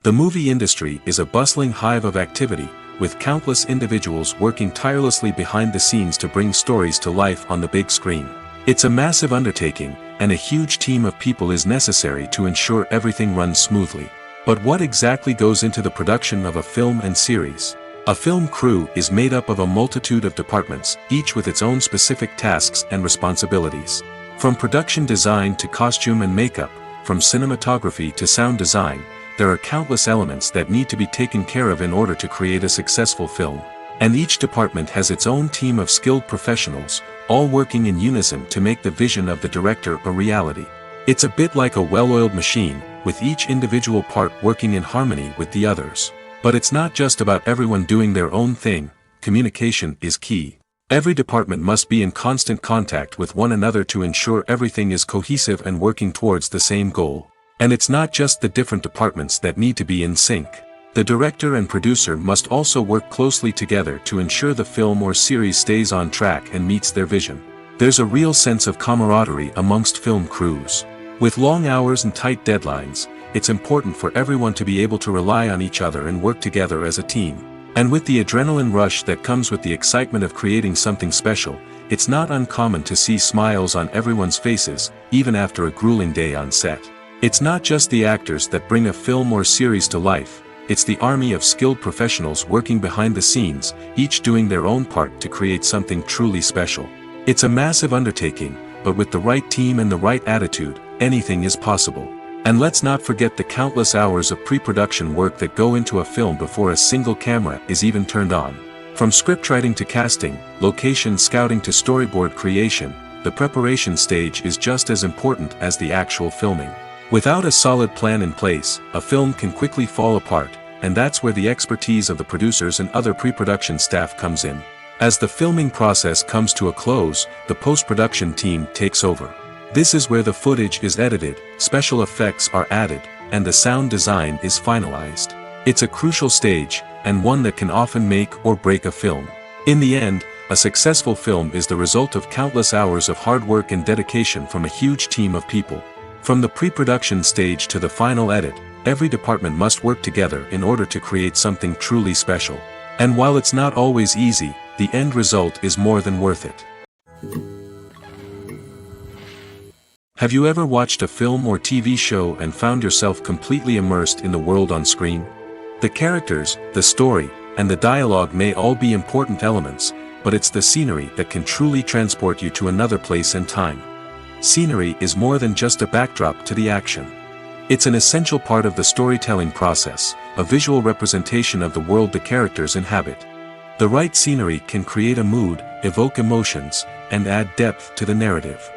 [SPEAKER 1] The movie industry is a bustling hive of activity, with countless individuals working tirelessly behind the scenes to bring stories to life on the big screen. It's a massive undertaking, and a huge team of people is necessary to ensure everything runs smoothly. But what exactly goes into the production of a film and series? A film crew is made up of a multitude of departments, each with its own specific tasks and responsibilities. From production design to costume and makeup, from cinematography to sound design, there are countless elements that need to be taken care of in order to create a successful film. And each department has its own team of skilled professionals, all working in unison to make the vision of the director a reality. It's a bit like a well-oiled machine, with each individual part working in harmony with the others. But it's not just about everyone doing their own thing. Communication is key. Every department must be in constant contact with one another to ensure everything is cohesive and working towards the same goal. And it's not just the different departments that need to be in sync. The director and producer must also work closely together to ensure the film or series stays on track and meets their vision. There's a real sense of camaraderie amongst film crews. With long hours and tight deadlines, it's important for everyone to be able to rely on each other and work together as a team. And with the adrenaline rush that comes with the excitement of creating something special, it's not uncommon to see smiles on everyone's faces, even after a grueling day on set. It's not just the actors that bring a film or series to life. It's the army of skilled professionals working behind the scenes, each doing their own part to create something truly special. It's a massive undertaking, but with the right team and the right attitude, anything is possible. And let's not forget the countless hours of pre-production work that go into a film before a single camera is even turned on. From scriptwriting to casting, location scouting to storyboard creation, the preparation stage is just as important as the actual filming. Without a solid plan in place, a film can quickly fall apart, and that's where the expertise of the producers and other pre-production staff comes in. As the filming process comes to a close, the post-production team takes over. This is where the footage is edited, special effects are added, and the sound design is finalized. It's a crucial stage, and one that can often make or break a film. In the end, a successful film is the result of countless hours of hard work and dedication from a huge team of people. From the pre-production stage to the final edit, every department must work together in order to create something truly special. And while it's not always easy, the end result is more than worth it. Have you ever watched a film or TV show and found yourself completely immersed in the world on screen? The characters, the story, and the dialogue may all be important elements, but it's the scenery that can truly transport you to another place and time. Scenery is more than just a backdrop to the action. It's an essential part of the storytelling process, a visual representation of the world the characters inhabit. The right scenery can create a mood, evoke emotions, and add depth to the narrative.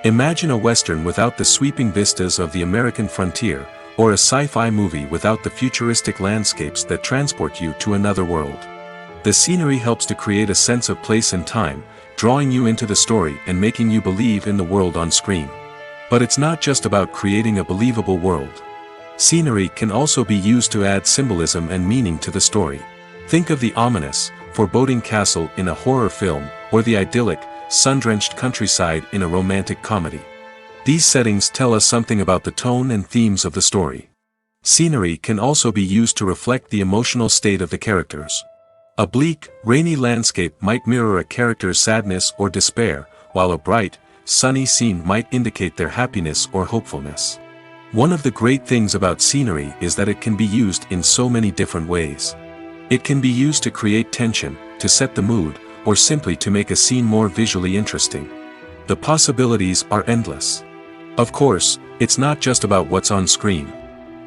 [SPEAKER 1] Imagine a Western without the sweeping vistas of the American frontier, or a sci-fi movie without the futuristic landscapes that transport you to another world. The scenery helps to create a sense of place and time, drawing you into the story and making you believe in the world on screen. But it's not just about creating a believable world. Scenery can also be used to add symbolism and meaning to the story. Think of the ominous, foreboding castle in a horror film, or the idyllic, sun-drenched countryside in a romantic comedy. These settings tell us something about the tone and themes of the story. Scenery can also be used to reflect the emotional state of the characters. A bleak, rainy landscape might mirror a character's sadness or despair, while a bright, sunny scene might indicate their happiness or hopefulness. One of the great things about scenery is that it can be used in so many different ways. It can be used to create tension, to set the mood, or simply to make a scene more visually interesting. The possibilities are endless. Of course, it's not just about what's on screen.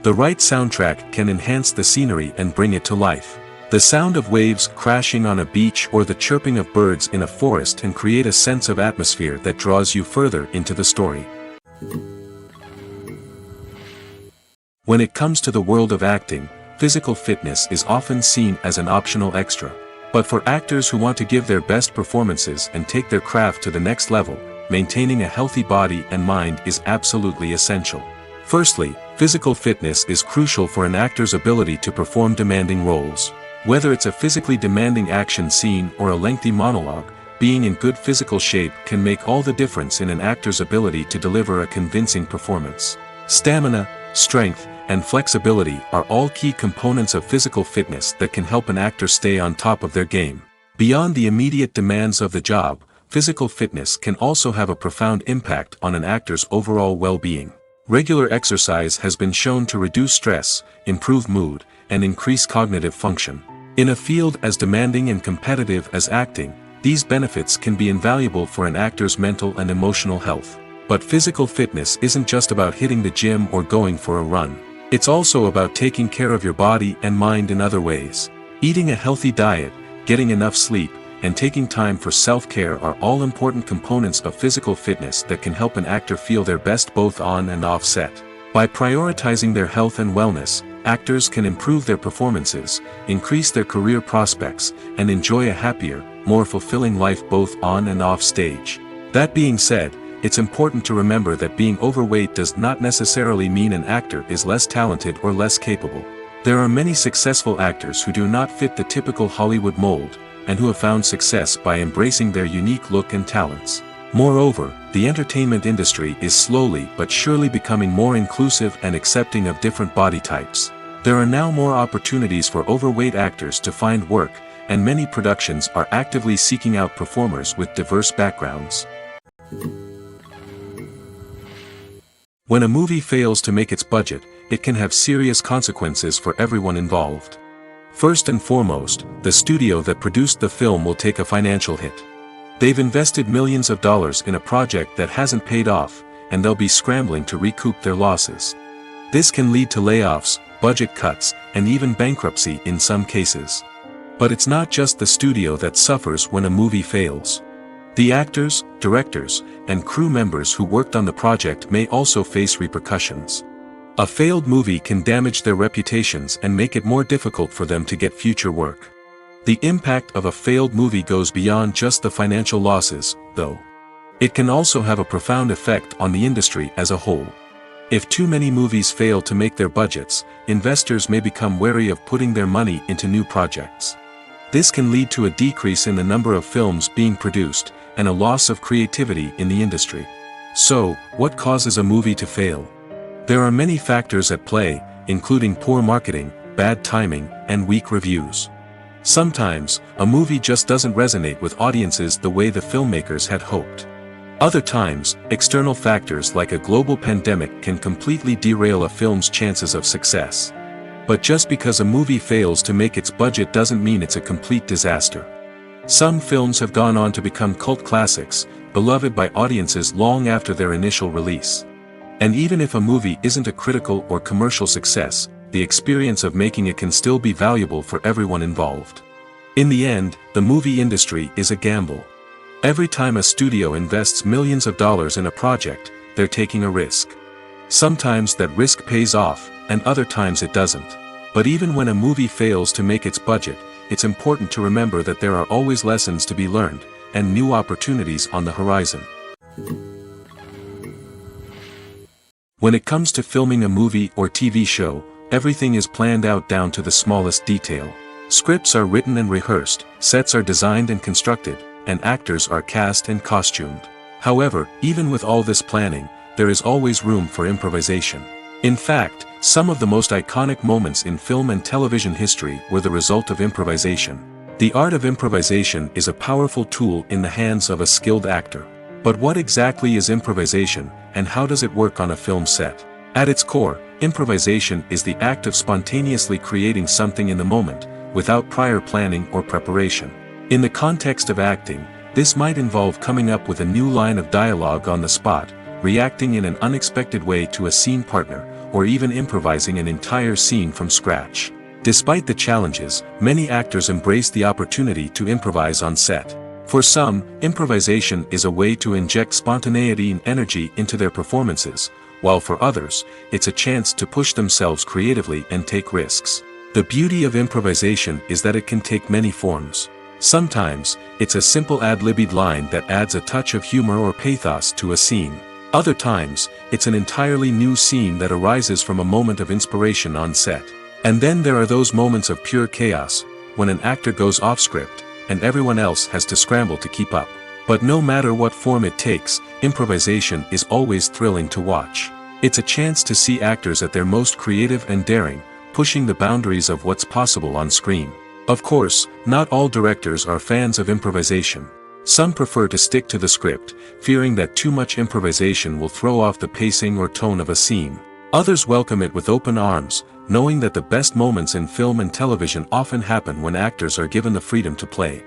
[SPEAKER 1] The right soundtrack can enhance the scenery and bring it to life. The sound of waves crashing on a beach or the chirping of birds in a forest can create a sense of atmosphere that draws you further into the story. When it comes to the world of acting, physical fitness is often seen as an optional extra. But for actors who want to give their best performances and take their craft to the next level, maintaining a healthy body and mind is absolutely essential. Firstly, physical fitness is crucial for an actor's ability to perform demanding roles. Whether it's a physically demanding action scene or a lengthy monologue, being in good physical shape can make all the difference in an actor's ability to deliver a convincing performance. Stamina, strength, and flexibility are all key components of physical fitness that can help an actor stay on top of their game. Beyond the immediate demands of the job, physical fitness can also have a profound impact on an actor's overall well-being. Regular exercise has been shown to reduce stress, improve mood, and increase cognitive function. In a field as demanding and competitive as acting, these benefits can be invaluable for an actor's mental and emotional health. But physical fitness isn't just about hitting the gym or going for a run. It's also about taking care of your body and mind in other ways. Eating a healthy diet, getting enough sleep, and taking time for self-care are all important components of physical fitness that can help an actor feel their best both on and off set. By prioritizing their health and wellness, actors can improve their performances, increase their career prospects, and enjoy a happier, more fulfilling life both on and off stage. That being said, it's important to remember that being overweight does not necessarily mean an actor is less talented or less capable. There are many successful actors who do not fit the typical Hollywood mold, and who have found success by embracing their unique look and talents. Moreover, the entertainment industry is slowly but surely becoming more inclusive and accepting of different body types. There are now more opportunities for overweight actors to find work, and many productions are actively seeking out performers with diverse backgrounds. When a movie fails to make its budget, it can have serious consequences for everyone involved. First and foremost, the studio that produced the film will take a financial hit. They've invested millions of dollars in a project that hasn't paid off, and they'll be scrambling to recoup their losses. This can lead to layoffs, budget cuts, and even bankruptcy in some cases. But it's not just the studio that suffers when a movie fails. The actors, directors, and crew members who worked on the project may also face repercussions. A failed movie can damage their reputations and make it more difficult for them to get future work. The impact of a failed movie goes beyond just the financial losses, though. It can also have a profound effect on the industry as a whole. If too many movies fail to make their budgets, investors may become wary of putting their money into new projects. This can lead to a decrease in the number of films being produced, and a loss of creativity in the industry. So, what causes a movie to fail? There are many factors at play, including poor marketing, bad timing, and weak reviews. Sometimes, a movie just doesn't resonate with audiences the way the filmmakers had hoped. Other times, external factors like a global pandemic can completely derail a film's chances of success. But just because a movie fails to make its budget doesn't mean it's a complete disaster. Some films have gone on to become cult classics, beloved by audiences long after their initial release. And even if a movie isn't a critical or commercial success, the experience of making it can still be valuable for everyone involved. In the end, the movie industry is a gamble. Every time a studio invests millions of dollars in a project, they're taking a risk. Sometimes that risk pays off, and other times it doesn't. But even when a movie fails to make its budget, it's important to remember that there are always lessons to be learned, and new opportunities on the horizon. When it comes to filming a movie or TV show, everything is planned out down to the smallest detail. Scripts are written and rehearsed, sets are designed and constructed, and actors are cast and costumed. However, even with all this planning, there is always room for improvisation. In fact, some of the most iconic moments in film and television history were the result of improvisation. The art of improvisation is a powerful tool in the hands of a skilled actor. But what exactly is improvisation, and how does it work on a film set? At its core, improvisation is the act of spontaneously creating something in the moment, without prior planning or preparation. In the context of acting, this might involve coming up with a new line of dialogue on the spot, reacting in an unexpected way to a scene partner, or even improvising an entire scene from scratch. Despite the challenges, many actors embrace the opportunity to improvise on set. For some, improvisation is a way to inject spontaneity and energy into their performances, while for others, it's a chance to push themselves creatively and take risks. The beauty of improvisation is that it can take many forms. Sometimes, it's a simple ad-libbed line that adds a touch of humor or pathos to a scene. Other times, it's an entirely new scene that arises from a moment of inspiration on set. And then there are those moments of pure chaos, when an actor goes off script, and everyone else has to scramble to keep up. But no matter what form it takes, improvisation is always thrilling to watch. It's a chance to see actors at their most creative and daring, pushing the boundaries of what's possible on screen. Of course, not all directors are fans of improvisation. Some prefer to stick to the script, fearing that too much improvisation will throw off the pacing or tone of a scene. Others welcome it with open arms, knowing that the best moments in film and television often happen when actors are given the freedom to play.